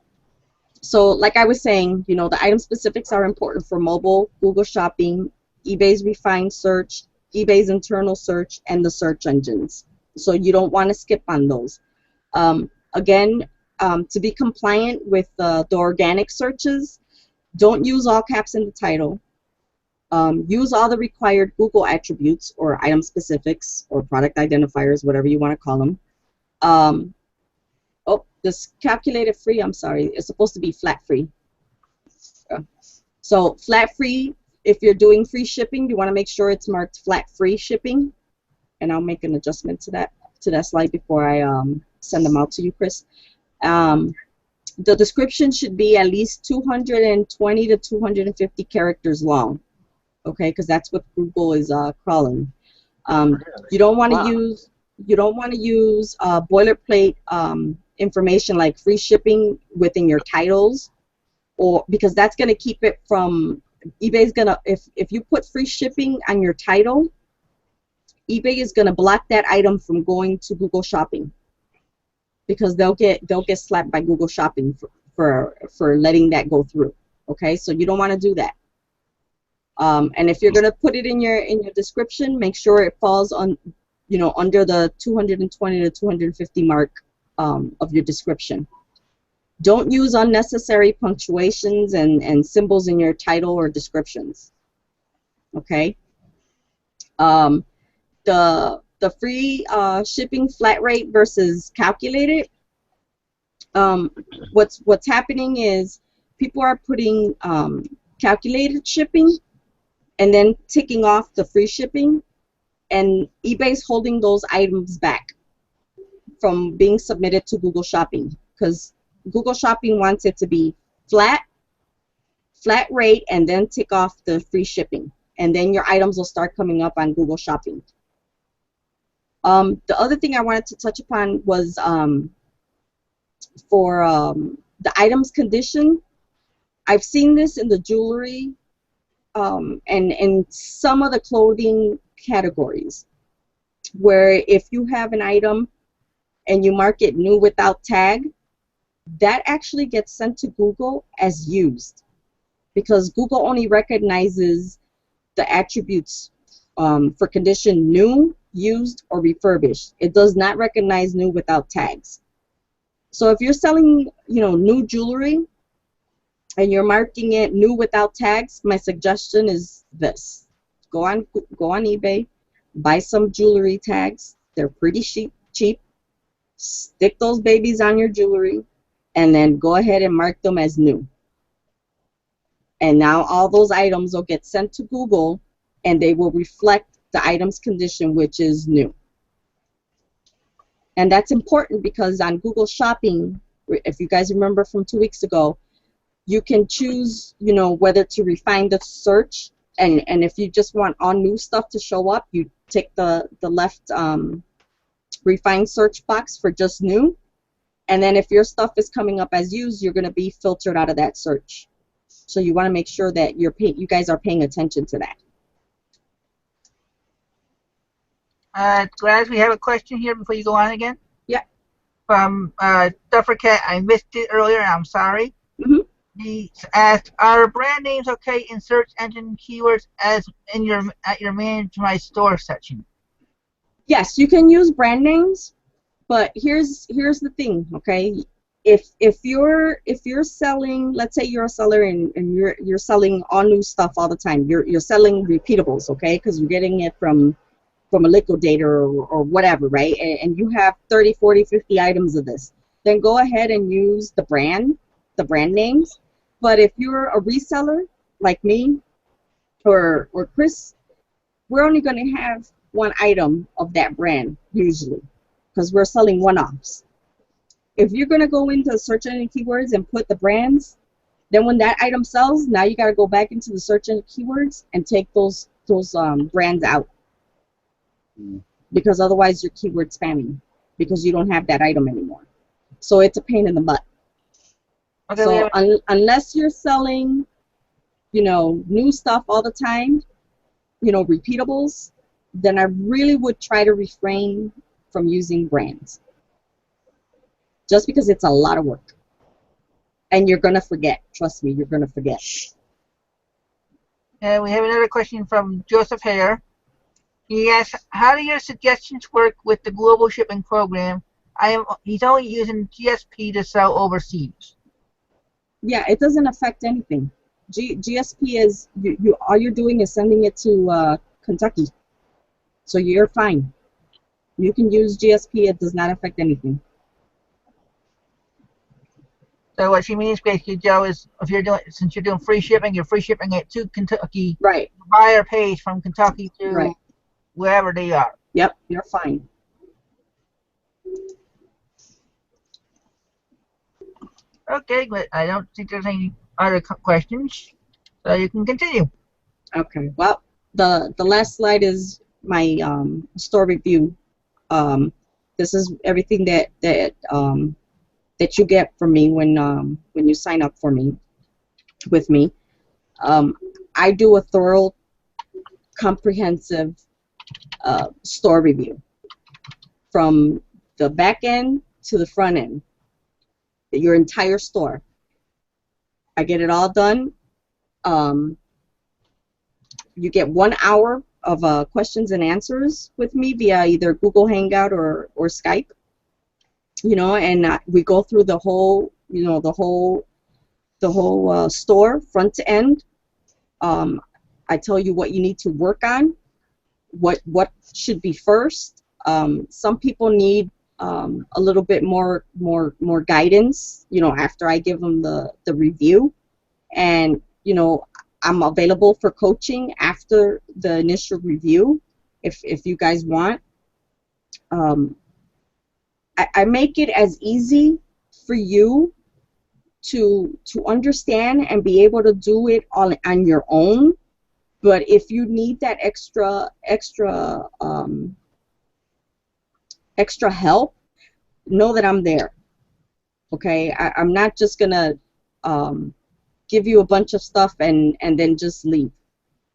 So, like I was saying, you know, the item specifics are important for mobile, Google Shopping, eBay's refined search, eBay's internal search, and the search engines. So you don't want to skip on those. Again, to be compliant with the organic searches, don't use all caps in the title. Use all the required Google attributes or item specifics or product identifiers, whatever you want to call them. Oh, this calculated free, I'm sorry, it's supposed to be flat free. So flat free, if you're doing free shipping, you want to make sure it's marked flat free shipping. And I'll make an adjustment to that slide before I send them out to you, Chris. The description should be at least 220 to 250 characters long, okay? Because that's what Google is crawling. You don't want to use boilerplate information like free shipping within your titles, or because that's going to keep it from eBay's gonna if you put free shipping on your title, eBay is going to block that item from going to Google Shopping, because they'll get slapped by Google Shopping for letting that go through. Okay, so you don't want to do that. And if you're going to put it in your description, make sure it falls on, you know, under the 220 to 250 mark of your description. Don't use unnecessary punctuations and symbols in your title or descriptions. Okay. The free shipping flat rate versus calculated. What's happening is people are putting calculated shipping and then ticking off the free shipping, and eBay's holding those items back from being submitted to Google Shopping, because Google Shopping wants it to be flat rate and then tick off the free shipping, and then your items will start coming up on Google Shopping. The other thing I wanted to touch upon was for the items condition. I've seen this in the jewelry and in some of the clothing categories, where if you have an item and you mark it new without tag, that actually gets sent to Google as used, because Google only recognizes the attributes for condition new, used, or refurbished. It does not recognize new without tags. So if you're selling, you know, new jewelry and you're marking it new without tags, my suggestion is this: go on eBay, buy some jewelry tags. They're pretty cheap. Stick those babies on your jewelry, and then go ahead and mark them as new. And now all those items will get sent to Google, and they will reflect the item's condition, which is new. And that's important because on Google Shopping, if you guys remember from 2 weeks ago, you can choose, you know, whether to refine the search, and if you just want all new stuff to show up, you take the left refine search box for just new, and then if your stuff is coming up as used, you're going to be filtered out of that search. So you want to make sure that you guys are paying attention to that. Gladys, we have a question here before you go on again. Yeah. From Duffer Cat. I missed it earlier, and I'm sorry. Mm-hmm. He asked, "Are brand names okay in search engine keywords as in at your Manage My Store section?" Yes, you can use brand names, but here's the thing, okay? If you're selling, let's say you're a seller and you're selling all new stuff all the time. You're selling repeatables, okay? Because you're getting it from a liquidator or whatever, right? And you have 30, 40, 50 items of this. Then go ahead and use the brand names. But if you're a reseller like me or Chris, we're only going to have one item of that brand usually, because we're selling one-offs. If you're going to go into search engine keywords and put the brands, then when that item sells, now you got to go back into the search engine keywords and take those brands out, because otherwise you're keyword spamming. because you don't have that item anymore. So it's a pain in the butt. Okay, So unless you're selling, you know, new stuff all the time, you know, repeatables, then I really would try to refrain from using brands. Just because it's a lot of work. And you're going to forget. Trust me, you're going to forget. and we have another question from Joseph Hare. He asks, how do your suggestions work with the global shipping program? He's only using GSP to sell overseas. Yeah, it doesn't affect anything. GSP is, all you're doing is sending it to Kentucky. So you're fine. You can use GSP. It does not affect anything. So what she means basically, Joe, is since you're doing free shipping, you're free shipping it to Kentucky. Right. The buyer pays from Kentucky to right. wherever they are. Yep, you're fine. Okay, but I don't think there's any other questions, so you can continue. Okay. Well, the last slide is my store review. This is everything that you get from me when you sign up with me. I do a thorough, comprehensive store review from the back end to the front end, your entire store. I get it all done. You get 1 hour of questions and answers with me via either Google Hangout or Skype. You know, and we go through the whole, you know, the whole store front to end. I tell you what you need to work on, what should be first. Some people need a little bit more guidance, you know, after I give them the review, and you know, I'm available for coaching after the initial review if you guys want. I make it as easy for you to understand and be able to do it on your own. But if you need that extra help, know that I'm there. Okay, I'm not just gonna give you a bunch of stuff and then just leave.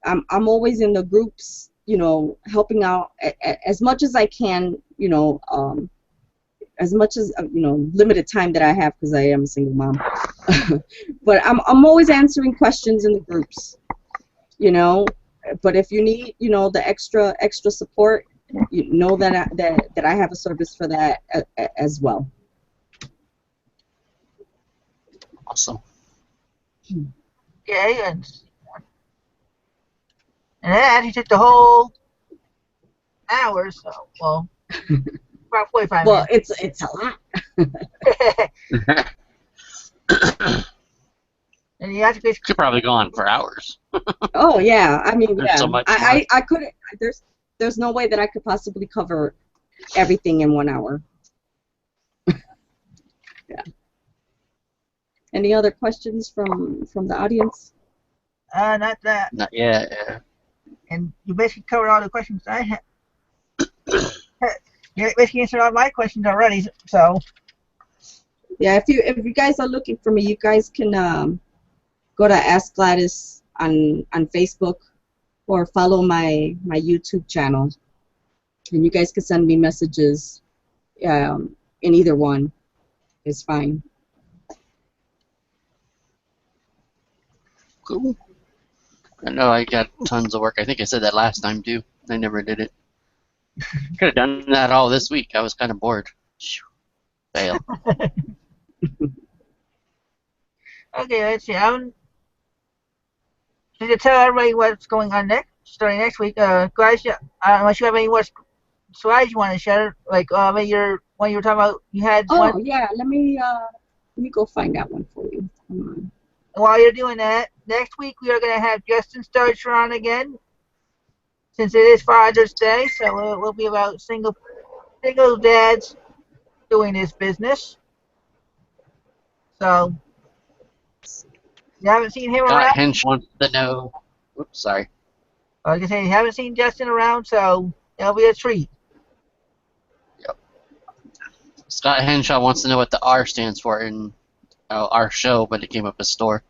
I'm always in the groups, you know, helping out as much as I can, you know. As much as you know, limited time that I have because I am a single mom. But I'm always answering questions in the groups, you know. But if you need, you know, the extra support, you know that I have a service for that as well. Awesome. Okay, and that he took the whole hour, so well. About 45 well, minutes. it's a lot. And you have to Could probably go on for hours. Oh yeah, I mean, There's yeah. so much I couldn't. There's no way that I could possibly cover everything in 1 hour. Yeah. Any other questions from the audience? Not that. Not yet. Yeah. And you basically covered all the questions I had. You basically answered all my questions already, so. Yeah, if you guys are looking for me, you guys can go to Ask Gladys on Facebook or follow my YouTube channel, and you guys can send me messages in either one. It's fine. Cool. I know I got tons of work. I think I said that last time too. I never did it. Could have done that all this week. I was kind of bored. Fail. Okay, let's see. To tell everybody what's going on starting next week, guys, unless you have any more slides you want to share, like when you were talking about, you had one. Oh yeah, let me go find that one for you. Come on. While you're doing that, next week we are going to have Justin Starcher on again, since it is Father's Day, so it will be about single dads doing this business. So, you haven't seen him around? Hench wants to know. Whoops, sorry. Like I say, you haven't seen Justin around, so it'll be a treat. Yep. Scott Henshaw wants to know what the R stands for in our show, but it came up as store.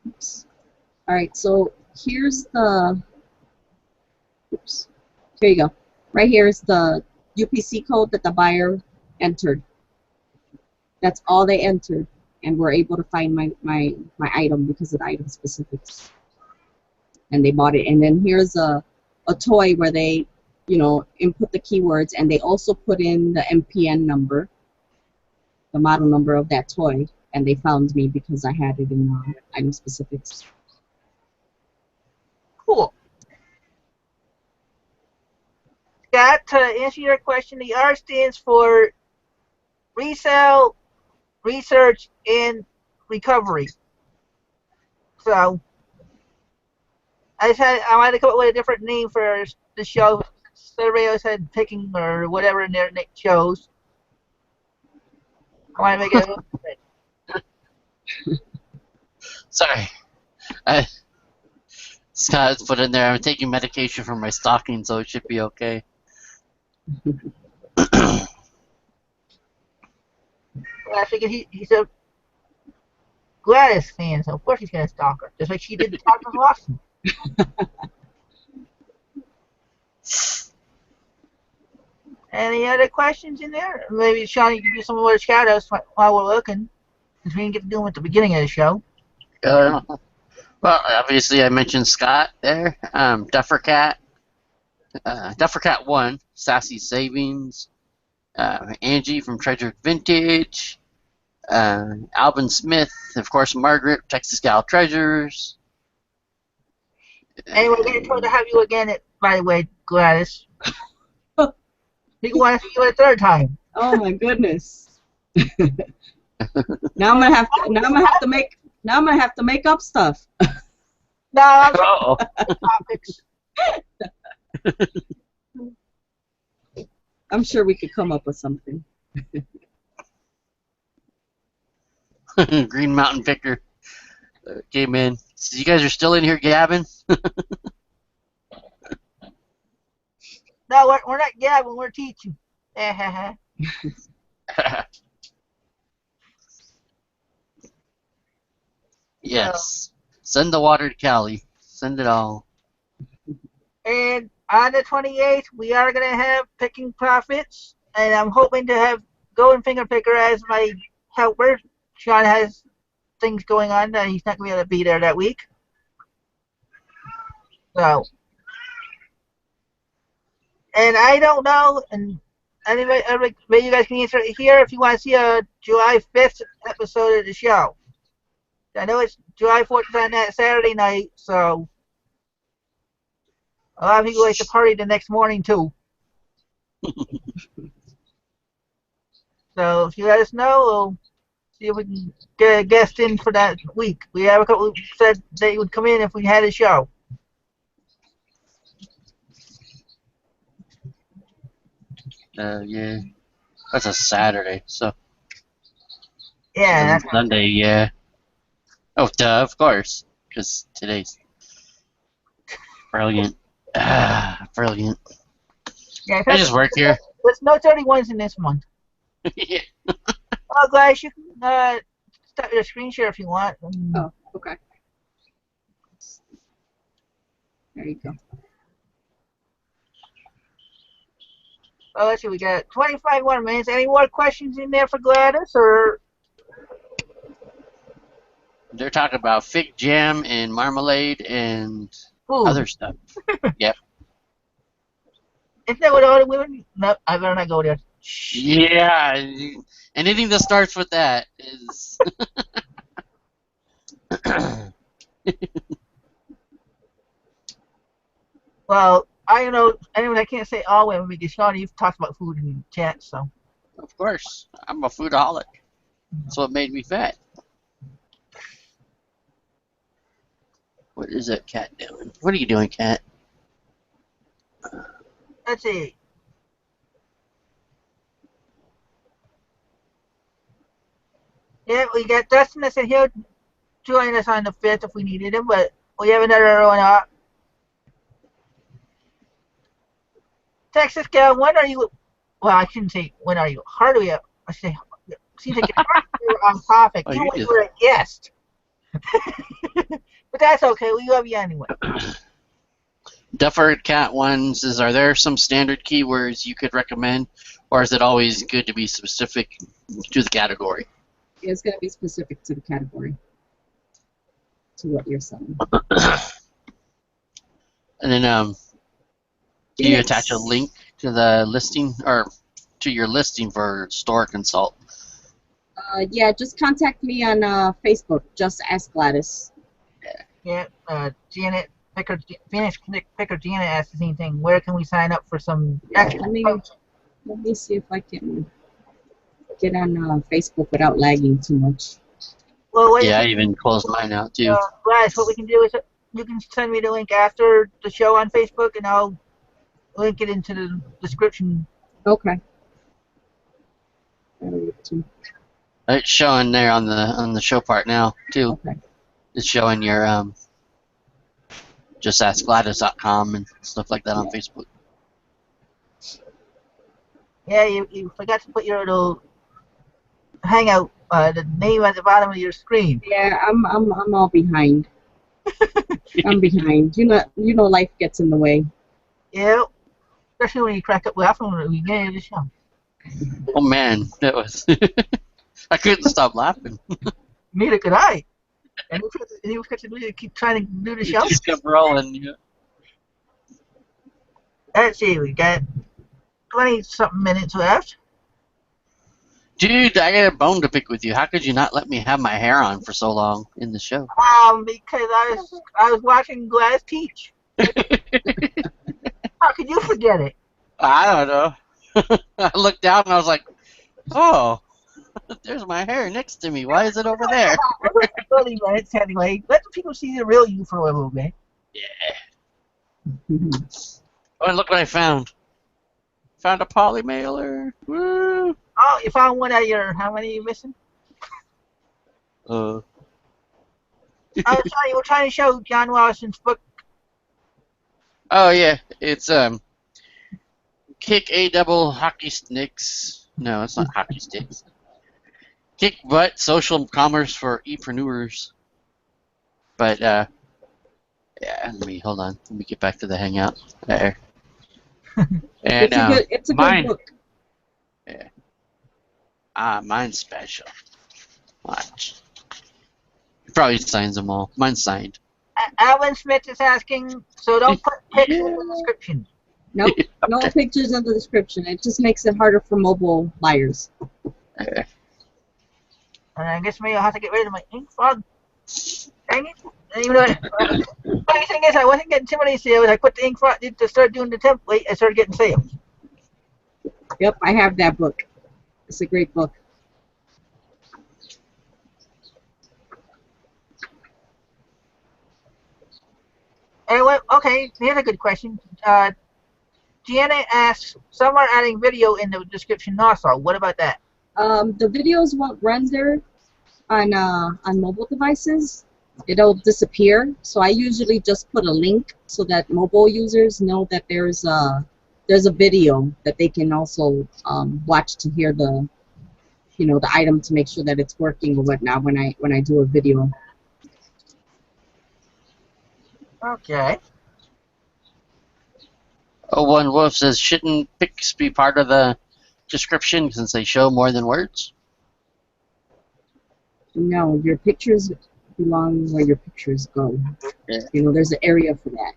Oops. All right, so here's the. Oops. Here you go. Right here is the UPC code that the buyer entered. That's all they entered, and we're able to find my item because of the item specifics. And they bought it. And then here's a toy where they, you know, input the keywords, and they also put in the MPN number, the model number of that toy, and they found me because I had it in item specifics. Cool. Scott, to answer your question, the R stands for resale, research, and recovery. So I wanted to come up with a different name for the show. Everybody else had picking or whatever their Nick chose. I want to make it a little different. Sorry. Scott's put in there, I'm taking medication for my stocking, so it should be okay. I figured he's a Gladys fan, so of course he's going to stalk her, just like she did stalk Austin. Any other questions in there? Maybe Sean, you can do some more shout-outs while we're looking, since we didn't get to do them at the beginning of the show. Well, obviously I mentioned Scott there. Duffercat 1, Sassy Savings, Angie from Treasured Vintage, Alvin Smith, of course Margaret, Texas Gal Treasures. Anyway, we're getting told to have you again, by the way, Gladys. You want to see you a third time. Oh my goodness. Now I'm gonna have to make up stuff. No, I'm sure topics. I'm sure we could come up with something. Green Mountain Picker came in. So you guys are still in here gabbing? No, we're not gabbing, we're teaching. Yes. Send the water to Cali. Send it all. And on the 28th, we are going to have Picking Profits, and I'm hoping to have Golden Finger Picker as my helper. Sean has things going on that he's not going to be able to be there that week. So, and I don't know, and anybody, maybe you guys can answer it here if you want to see a July 5th episode of the show. I know it's July 4th on that Saturday night, so a lot of people like to party the next morning, too. So if you let us know, we'll see if we can get a guest in for that week. We have a couple who said they would come in if we had a show. Yeah. That's a Saturday, so. Yeah. That's Sunday, yeah. Oh, duh, of course. Because today's brilliant. Brilliant. Yeah, I just work here. There's no 31s in this month. Yeah. Oh, guys, you can start your screen share if you want. Oh, okay. There you go. Oh, let's see, we got 25 more minutes. Any more questions in there for Gladys, or? They're talking about fig jam and marmalade and other stuff. Yep. Isn't that what all the women? No, I better not go there. Yeah. Anything that starts with that is. Well, I know. Anyway, I can't say all women because Sean, you've talked about food in the chat, so. Of course. I'm a foodaholic. That's what made me fat. What is that cat doing? What are you doing, cat? Let's see. Yeah, we got Dustin that said he'll join us on the 5th if we needed him, but we have another one up. Texas Gal, when are you? Well, I shouldn't say when are you. Hard are you? I say seems like you're hard on topic. Oh, You you when you just were a guest, but that's okay. We love you anyway. Duffer Cat ones is. Are there some standard keywords you could recommend, or is it always good to be specific to the category? It's going to be specific to the category, to what you're selling. And then do you attach a link to the listing or to your listing for store consult? Yeah, just contact me on Facebook. Just ask Gladys. Yeah, Janet Picker, Phoenix Picker Janet asked the same thing. Where can we sign up for some extra? Let me see if I can get on Facebook without lagging too much. Well, Yeah, I even closed mine out too. Gladys, what we can do is you can send me the link after the show on Facebook, and I'll link it into the description. Okay. It's showing there on the show part now too. Okay. It's showing your just ask Gladys.com and stuff like that on Facebook. Yeah, you forgot to put your little hangout, the name at the bottom of your screen. Yeah, I'm all behind. I'm behind. You know, life gets in the way. Yeah, especially when you crack up laughing when we get into the show. Oh man, that was I couldn't stop laughing. Neither could I. And you keep trying to do the show. Just kept rolling. Yeah. Let's see, we got 20-something minutes left. Dude, I got a bone to pick with you. How could you not let me have my hair on for so long in the show? Because I was watching Gladys teach. How could you forget it? I don't know. I looked down and I was like, oh, there's my hair next to me. Why is it over there? 30 minutes anyway. Let the people see the real you for a little bit. Yeah. Oh, and look what I found. Found a poly mailer. Woo. Oh, you found one out of your, how many are you missing? Oh, sorry, we're trying to show John Wallace's book. Oh yeah, it's kick a double hockey sticks. No, it's not hockey sticks. Kick butt social commerce for e-preneurs. But yeah, let me hold on. Let me get back to the hangout there. And it's a mine, good book. Yeah. Mine's special. Watch. He probably signs them all. Mine's signed. Alvin Smith is asking, so don't put pics in the description. Nope, no pictures in the description. It just makes it harder for mobile buyers. Okay. And I guess maybe I'll have to get rid of my ink fog. Dang it. And even though funny thing is, I wasn't getting too many sales. I put the ink fog to start doing the template. I started getting sales. Yep, I have that book. It's a great book. Anyway, okay, here's a good question. Janet asks, some are adding video in the description also. What about that? The videos won't render on mobile devices. It'll disappear. So I usually just put a link so that mobile users know that there's a video that they can also watch to hear the item to make sure that it's working or whatnot when I do a video. Okay. Oh, one Wolf says, shouldn't pics be part of the description since they show more than words? No, your pictures belong where your pictures go. Yeah. There's an area for that.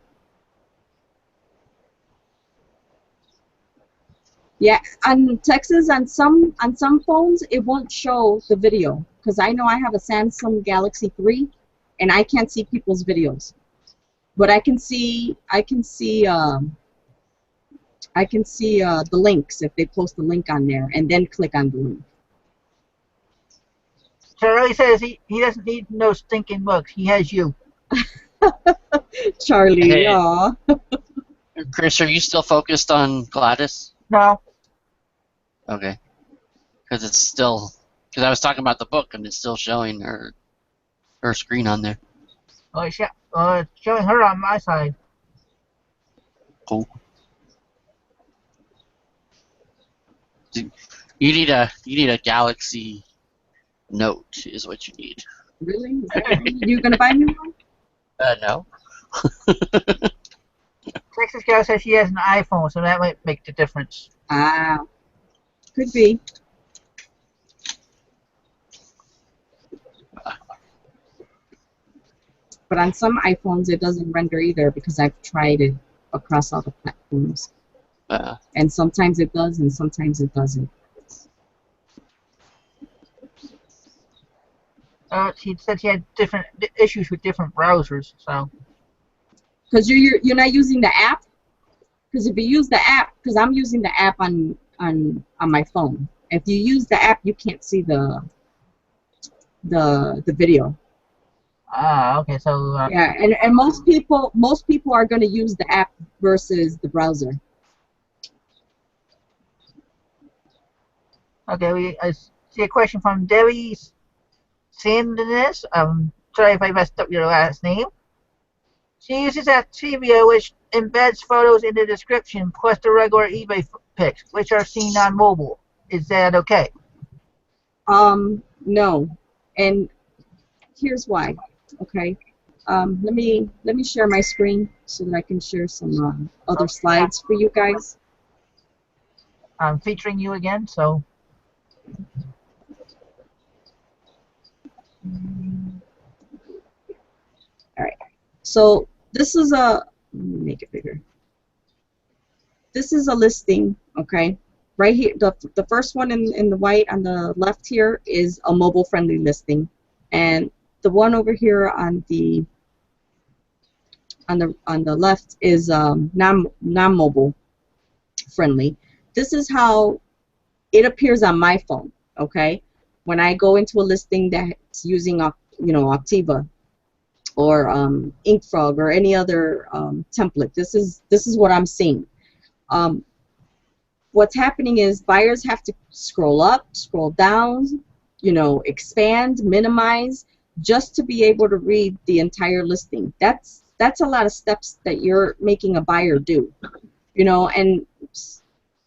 Yeah, on Texas, on some phones, it won't show the video because I know I have a Samsung Galaxy 3, and I can't see people's videos, but I can see the links if they post a link on there, and then click on the link. Charlie says he doesn't need no stinking books. He has you. Charlie, Hey. aw. Chris, are you still focused on Gladys? No. Okay. Because it's still... Because I was talking about the book, and it's still showing her screen on there. Oh, it's showing her on my side. Cool. You need a Galaxy Note is what you need. Really? Is that what you're gonna buy me one? No. Texas Gal says she has an iPhone, so that might make the difference. Ah, could be. But on some iPhones, it doesn't render either because I've tried it across all the platforms. And sometimes it does, and sometimes it doesn't. She said she had different issues with different browsers, so. Because you're not using the app. Because if you use the app, because I'm using the app on my phone. If you use the app, you can't see the video. Ah, okay, so. Yeah, and most people are going to use the app versus the browser. Okay, I see a question from Debbie Sandiness. Sorry if I messed up your last name. She uses Activia, which embeds photos in the description, plus the regular eBay pics, which are seen on mobile. Is that okay? No, and here's why. Okay, let me share my screen so that I can share some other slides for you guys. I'm featuring you again, so. All right. So this is a, let me make it bigger. This is a listing, okay? Right here, the first one in the white on the left here is a mobile-friendly listing, and the one over here on the left is non-mobile friendly. This is how it appears on my phone, okay? When I go into a listing that's using Activa or InkFrog or any other template, this is what I'm seeing. What's happening is buyers have to scroll up, scroll down, expand, minimize, just to be able to read the entire listing. That's a lot of steps that you're making a buyer do, and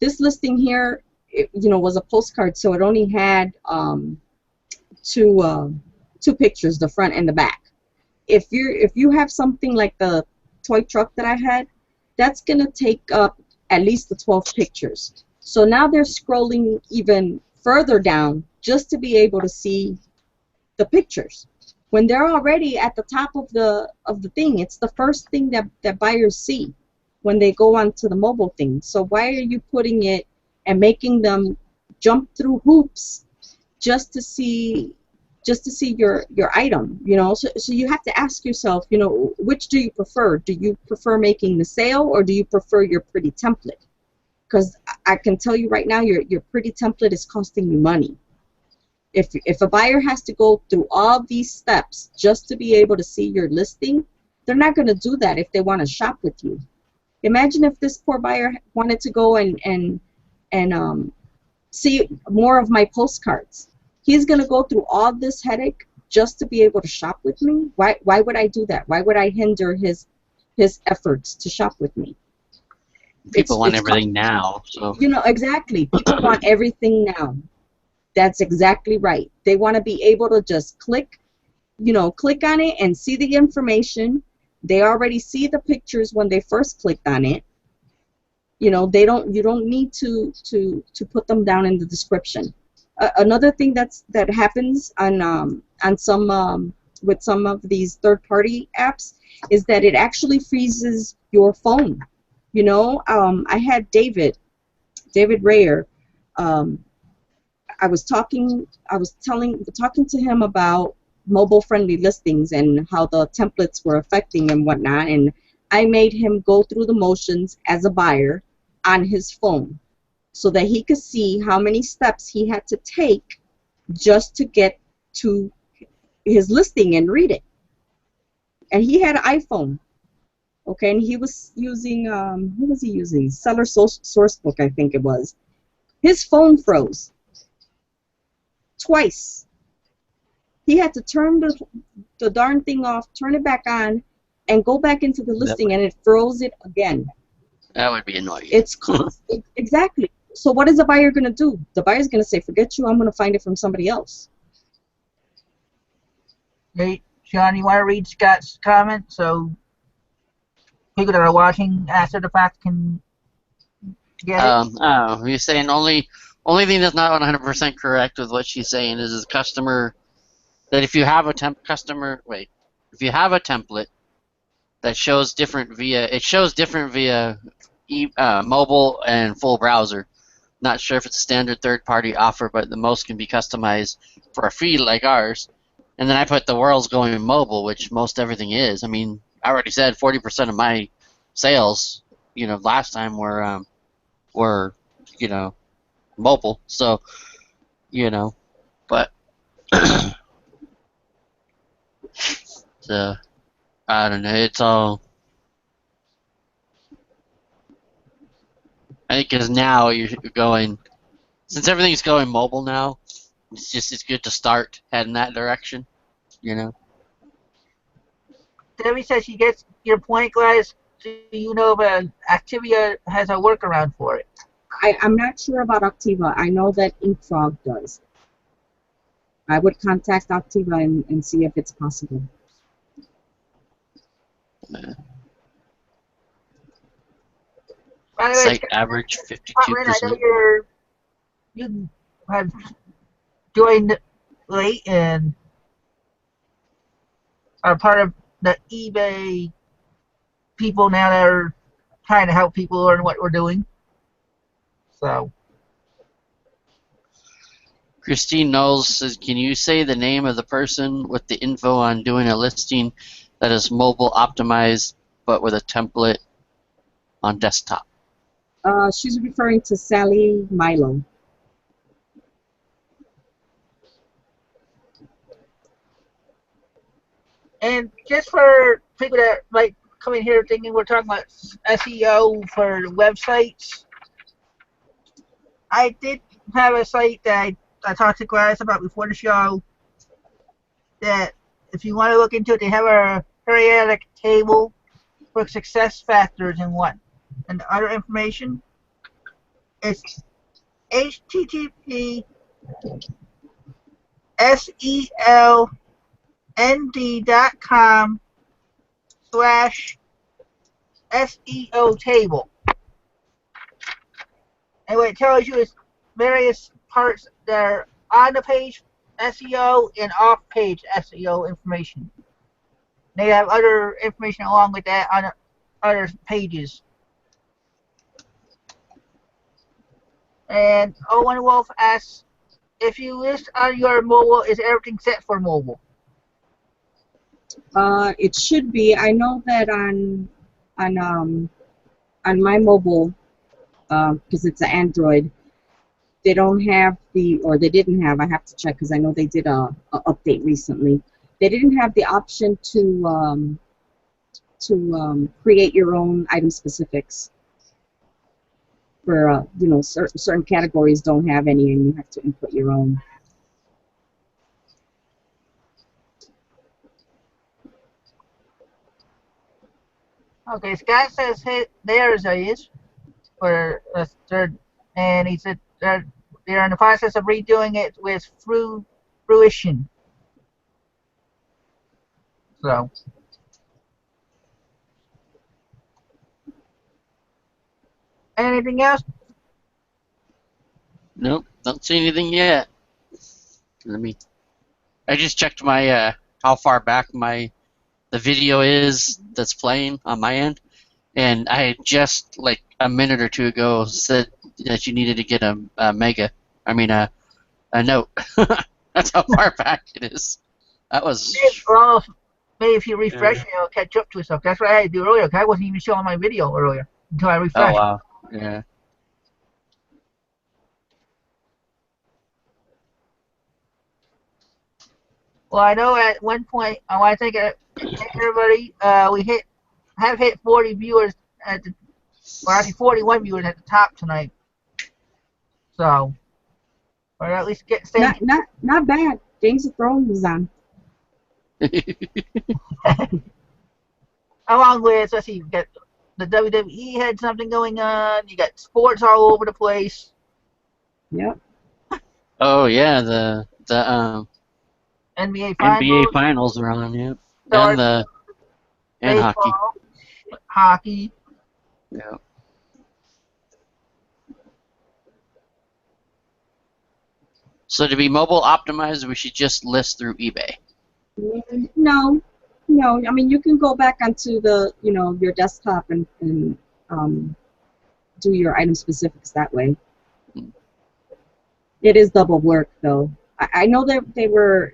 this listing here, was a postcard, so it only had two pictures, the front and the back. If you have something like the toy truck that I had, that's gonna take up at least the 12 pictures. So now they're scrolling even further down just to be able to see the pictures. When they're already at the top of the thing, it's the first thing that buyers see when they go onto the mobile thing. So why are you putting it and making them jump through hoops just to see your item? So you have to ask yourself, which do you prefer? Do you prefer making the sale, or do you prefer your pretty template? Because I can tell you right now, your pretty template is costing you money. If a buyer has to go through all these steps just to be able to see your listing, they're not going to do that if they want to shop with you. Imagine if this poor buyer wanted to go and see more of my postcards. He's going to go through all this headache just to be able to shop with me. Why would I do that? Why would I hinder his efforts to shop with me? People want everything now. So. Exactly. People want everything now. That's exactly right. They want to be able to just click on it and see the information. They already see the pictures when they first clicked on it. You don't need to put them down in the description. Another thing that happens on some with some of these third-party apps is that it actually freezes your phone. I had David Rayer. I was talking to him about mobile-friendly listings and how the templates were affecting and whatnot, and I made him go through the motions as a buyer on his phone so that he could see how many steps he had to take just to get to his listing and read it. And he had an iPhone, okay, and he was using what was he using? Seller Sourcebook, I think it was. His phone froze twice. He had to turn the darn thing off, turn it back on, and go back into the listing, and it froze it again. That would be annoying. It's exactly. So what is the buyer going to do? The buyer's going to say, forget you, I'm going to find it from somebody else. Hey, Sean, you want to read Scott's comment so people that are watching after the fact can get it? Oh, he's saying only thing that's not 100% correct with what she's saying is customer that if you have a if you have a template that shows different via mobile and full browser. Not sure if it's a standard third-party offer, but the most can be customized for a fee like ours. And then I put the world's going mobile, which most everything is. I mean, I already said 40% of my sales, last time were mobile. So, but so I don't know. It's all. I think because now you're going, since everything's going mobile now, it's good to start heading that direction. Debbie says she gets your point, Gladys. Do you know if Activia has a workaround for it? I'm not sure about Activa. I know that InkFrog does. I would contact Activa and see if it's possible. By the way, Site average 52%. I know you have joined late and are part of the eBay people now that are trying to help people learn what we're doing. So, Christine Knowles says, can you say the name of the person with the info on doing a listing that is mobile optimized but with a template on desktop? She's referring to Sally Milo. and just for people that might come in here thinking we're talking about SEO for websites, I did have a site that I talked to Gladys about before the show that if you want to look into it, they have a periodic table for success factors and other information. It's HTTP:/SEO table. And what it tells you is various parts that are on the page SEO and off page SEO information. They have other information along with that on other pages. And Owen Wolf asks, if you list on your mobile, is everything set for mobile? It should be. I know that on my mobile, because it's an Android, they don't have they didn't have. I have to check because I know they did a update recently. They didn't have the option to create your own item specifics. For certain categories don't have any, and you have to input your own. Okay, Scott says theirs is for a third, and he said they're in the process of redoing it with fruition. So. Anything else? Nope, don't see anything yet. I just checked my how far back the video is that's playing on my end, and I just like a minute or two ago said that you needed to get a note. That's how far back it is. That was. Well, maybe if you refresh it, it'll catch up to itself. That's what I had to do earlier, because I wasn't even showing my video earlier until I refreshed. Oh wow. Yeah. Well, I know at one point, I want to thank everybody. We have hit 40 viewers actually 41 viewers at the top tonight. So, or at least not bad. Games of Thrones was on. Along with, let's see, you got the WWE had something going on. You got sports all over the place. Yep. Oh yeah, the NBA NBA Finals, finals are on, yeah, start and hockey. baseball, hockey. Yeah. So to be mobile optimized, we should just list through eBay. No, no. I mean, you can go back onto the, your desktop and do your item specifics that way. It is double work, though. I know that they were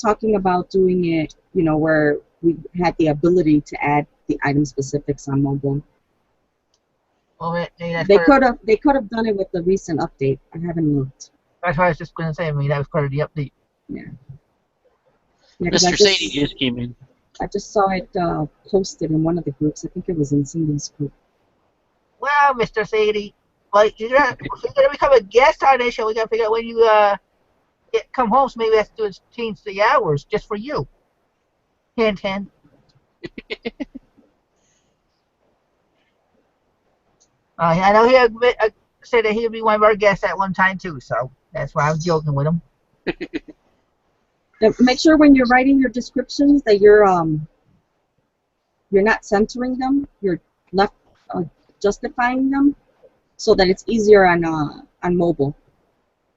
talking about doing it, where we had the ability to add the item specifics on mobile. Well, They could have done it with the recent update. I haven't looked. that's what I was just going to say. I mean, that was part of the update. Yeah. Yeah, 'cause Mr. Sadie just came in. I just saw it posted in one of the groups. I think it was in Cindy's group. Well, Mr. Sadie, like you're gonna become a guest on this show. We gotta figure out when you come home. So maybe we have to change the hours just for you. Hint, hint. I know he said that he would be one of our guests at one time too. So that's why I was joking with him. Make sure when you're writing your descriptions that you're not centering them. You're left justifying them so that it's easier on mobile.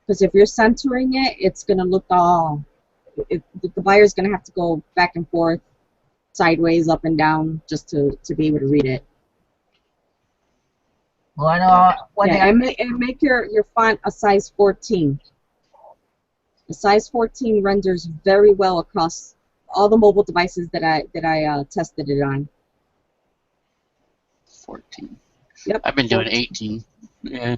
Because if you're centering it, it's gonna look the buyer's gonna have to go back and forth, sideways, up and down, just to be able to read it. Well, I know and make your font a size 14. The size 14 renders very well across all the mobile devices that I tested it on. 14. Yep. I've been doing 18. Yeah.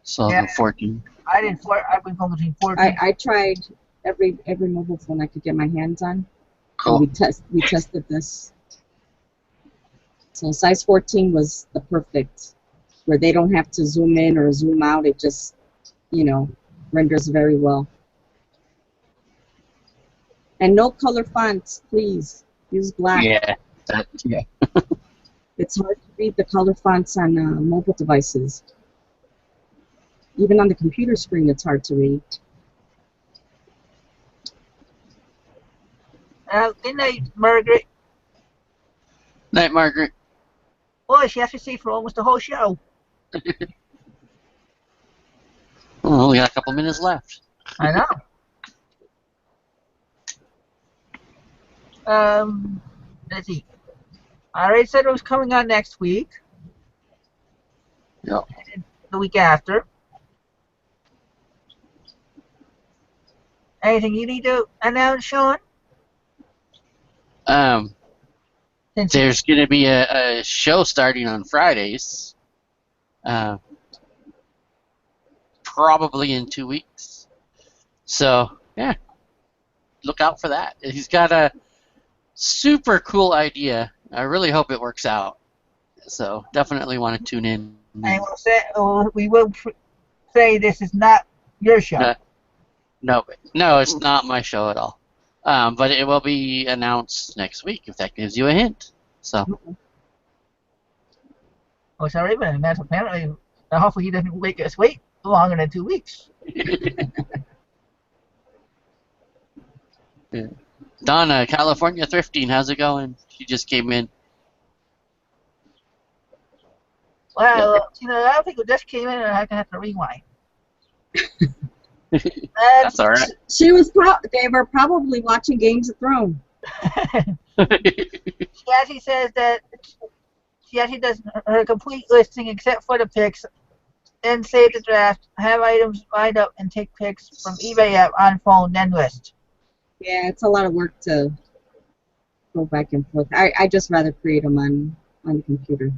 So Yeah. 14. I've been going between 14. I tried every mobile phone I could get my hands on. Cool. We tested this. So size 14 was the perfect, where they don't have to zoom in or zoom out. It just, renders very well. And no color fonts, please. Use black. Yeah. Yeah. It's hard to read the color fonts on mobile devices. Even on the computer screen, it's hard to read. Good night, Margaret. Night, Margaret. Boy, she has to stay for almost the whole show. Well, we got a couple minutes left. I know. Let's see. I already said it was coming on next week. Yep. And the week after. Anything you need to announce, Sean? There's going to be a show starting on Fridays. Probably in 2 weeks. So, yeah. Look out for that. He's got a super cool idea. I really hope it works out. So, definitely want to tune in. And we will say this is not your show. No, it's not my show at all. But it will be announced next week, if that gives you a hint. So. Oh, it's already been announced. Apparently, hopefully he doesn't make us wait longer than 2 weeks. Yeah. Donna, California Thrifting, how's it going? She just came in. Well, I don't think it just came in and I'm going to have to rewind. That's all right. They were probably watching Games of Thrones. She actually says that she actually does her complete listing except for the pics, then save the draft, have items lined up, and take pics from eBay app on phone, then list. Yeah, it's a lot of work to go back and forth. I just rather create them on the computer.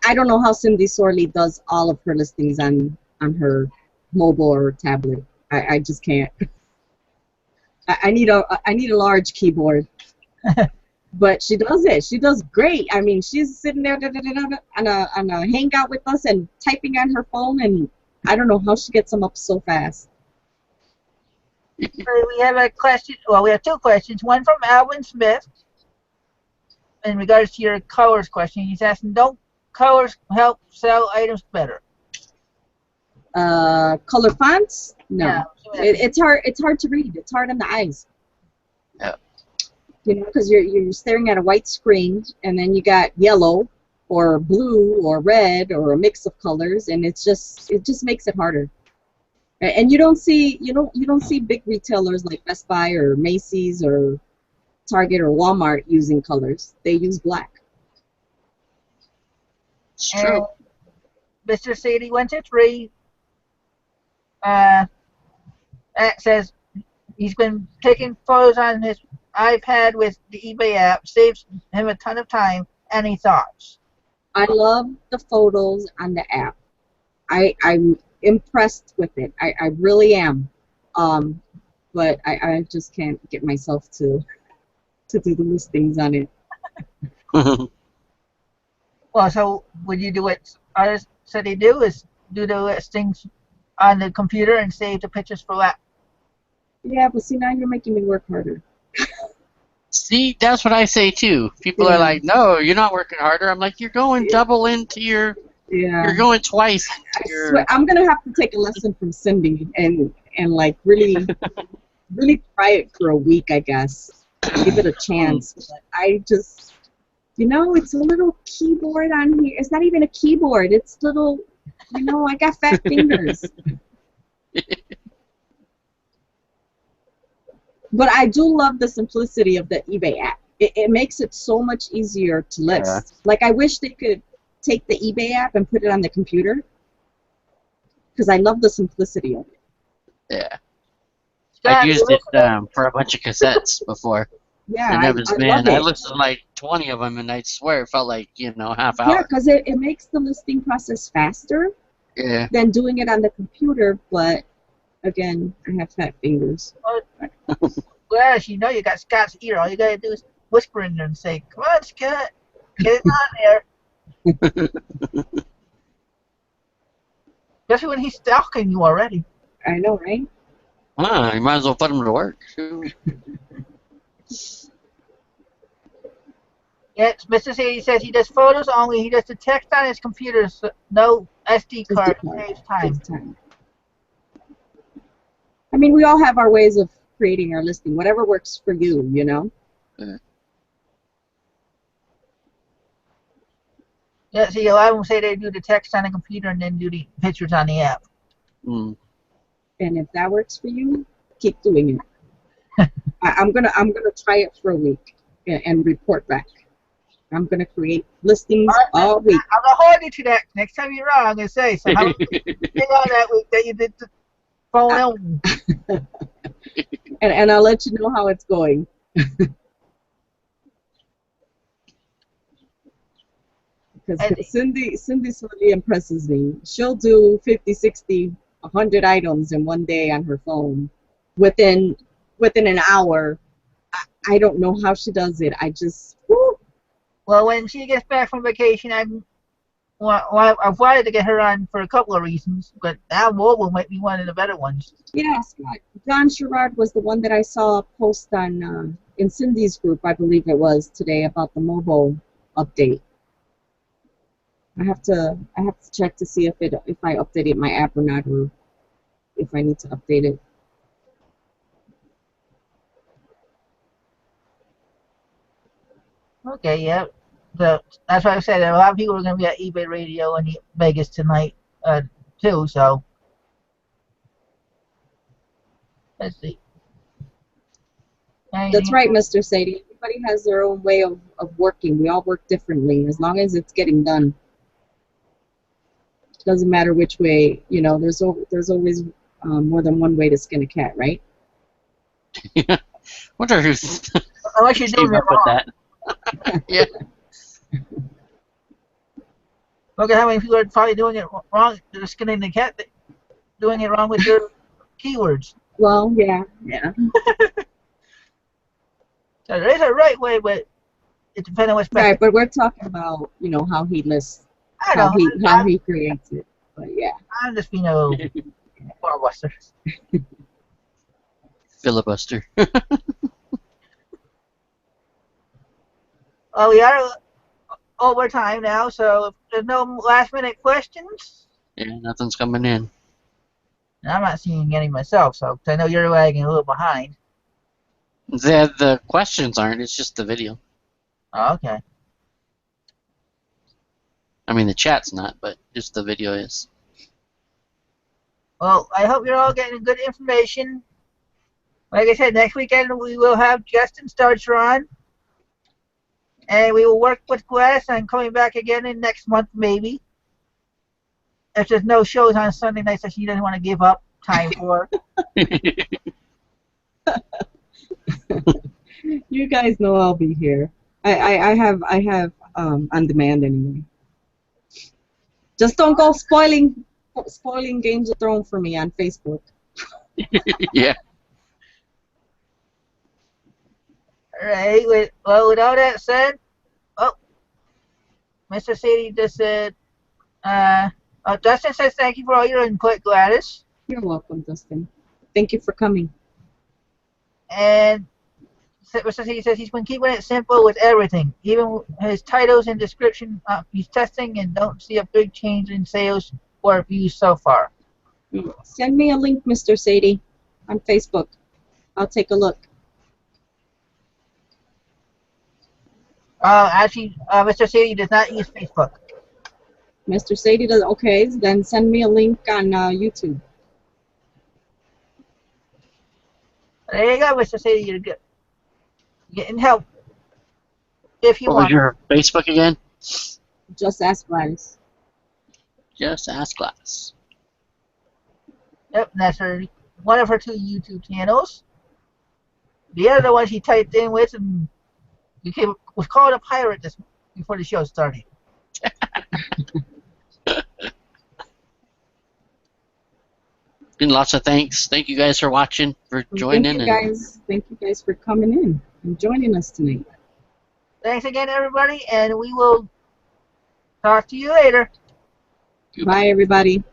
I don't know how Cindy Sorley does all of her listings on her mobile or tablet. I just can't. I need a large keyboard. But she does it. She does great. I mean, she's sitting there on a hangout with us and typing on her phone, and I don't know how she gets them up so fast. We have a question. Well, we have two questions. One from Alvin Smith in regards to your colors question. He's asking, don't colors help sell items better? Color fonts? No. Yeah. It's hard. It's hard to read. It's hard on the eyes. Yeah. You know, because you're staring at a white screen, and then you got yellow, or blue, or red, or a mix of colors, and it just makes it harder. And you don't see big retailers like Best Buy or Macy's or Target or Walmart using colors. They use black. It's true. Mr. CD123 says he's been taking photos on his iPad with the eBay app. Saves him a ton of time. Any thoughts? I love the photos on the app. I'm impressed with it. I really am. But I just can't get myself to do the listings on it. Well, so would you do what others said they do, is do the listings on the computer and save the pictures for that? Yeah, but see, now you're making me work harder. See, that's what I say too. People are like, "No, you're not working harder." I'm like, "You're going double into your. Yeah. You're going twice." I swear, I'm gonna have to take a lesson from Cindy and like really try it for a week, I guess. Give it a chance. But I just, it's a little keyboard on here. It's not even a keyboard. It's little, I got fat fingers. But I do love the simplicity of the eBay app. It makes it so much easier to list. Yeah. Like, I wish they could take the eBay app and put it on the computer, because I love the simplicity of it. Yeah. Scott, I used it for a bunch of cassettes before. Yeah, And I man, love I it. listened to like 20 of them, and I swear it felt like, half hour. Yeah, because it makes the listing process faster Yeah. than doing it on the computer, but again, I have fat fingers. Well, you got Scott's ear. All you gotta do is whisper in there and say, "Come on, Scott, get it on there." Especially when he's stalking you already. I know, right? You might as well put them to work. Shoot. Yes, Mr. Sadie says he does photos only. He does the text on his computer, so no SD card. Saves time. Saves time. I mean, we all have our ways of creating our listing. Whatever works for you, Yeah. Yeah, see, a lot of them say they do the text on the computer and then do the pictures on the app. Mm. And if that works for you, keep doing it. I'm gonna try it for a week and report back. I'm gonna create listings all week. I'm gonna hold you to that. Next time you're wrong, I'm gonna say, so how many things on that week that you did the phone? And I'll let you know how it's going. Because Cindy really impresses me. She'll do 50, 60, 100 items in one day on her phone within an hour. I don't know how she does it. I just, whoo. Well, when she gets back from vacation, I've wanted to get her on for a couple of reasons, but now mobile might be one of the better ones. Yeah, Scott. John Sherrod was the one that I saw post on in Cindy's group, I believe it was today, about the mobile update. I have to check to see if I updated my app or not, or if I need to update it. Okay, yeah. So that's why I said a lot of people are going to be at eBay Radio in Vegas tonight, too. So let's see. That's right, Mr. Sadie. Everybody has their own way of working. We all work differently. As long as it's getting done, doesn't matter which way. There's always more than one way to skin a cat, right? Yeah. Wonder who's Unless you're doing came it up with wrong. that. Yeah. Look at how many people are probably doing it wrong. They're skinning the cat, doing it wrong with their keywords. Well, yeah. So there is a right way, but it depends on what's best. Right, but we're talking about how he lists, I know. how he creates it. But yeah. I'm just being a barbuster. Filibuster. Oh, we are over time now, so if there's no last minute questions. Yeah, nothing's coming in. And I'm not seeing any myself, so 'cause I know you're lagging a little behind. The questions aren't. It's just the video. Oh, okay. I mean, the chat's not, but just the video is. Well, I hope you're all getting good information. Like I said, next weekend we will have Justin Starcher on. And we will work with Gladys on coming back again in next month, maybe. If there's no shows on Sunday nights that she doesn't want to give up time for. You guys know I'll be here. I have on demand anyway. Just don't go spoiling Games of Thrones for me on Facebook. Yeah. Alright, well, with all that said, oh, Mr. Sadie just said, Dustin says thank you for all your input, Gladys. You're welcome, Dustin. Thank you for coming. And Mr. Sadie says he's been keeping it simple with everything, even his titles and description. He's testing and don't see a big change in sales or views so far. Send me a link, Mr. Sadie, on Facebook. I'll take a look. Actually, Mr. Sadie does not use Facebook. Mr. Sadie does. Okay, then send me a link on YouTube. There you go, Mr. Sadie. You're good. Getting help if you What want. was your Facebook again? Just ask Gladys. Just ask Gladys. Yep, that's one of her 2 YouTube channels. The other one she typed in with and was called a pirate before the show started. And lots of thanks. Thank you guys for watching, for joining. Thank you guys for coming in and joining us tonight. Thanks again, everybody, and we will talk to you later. Bye, everybody.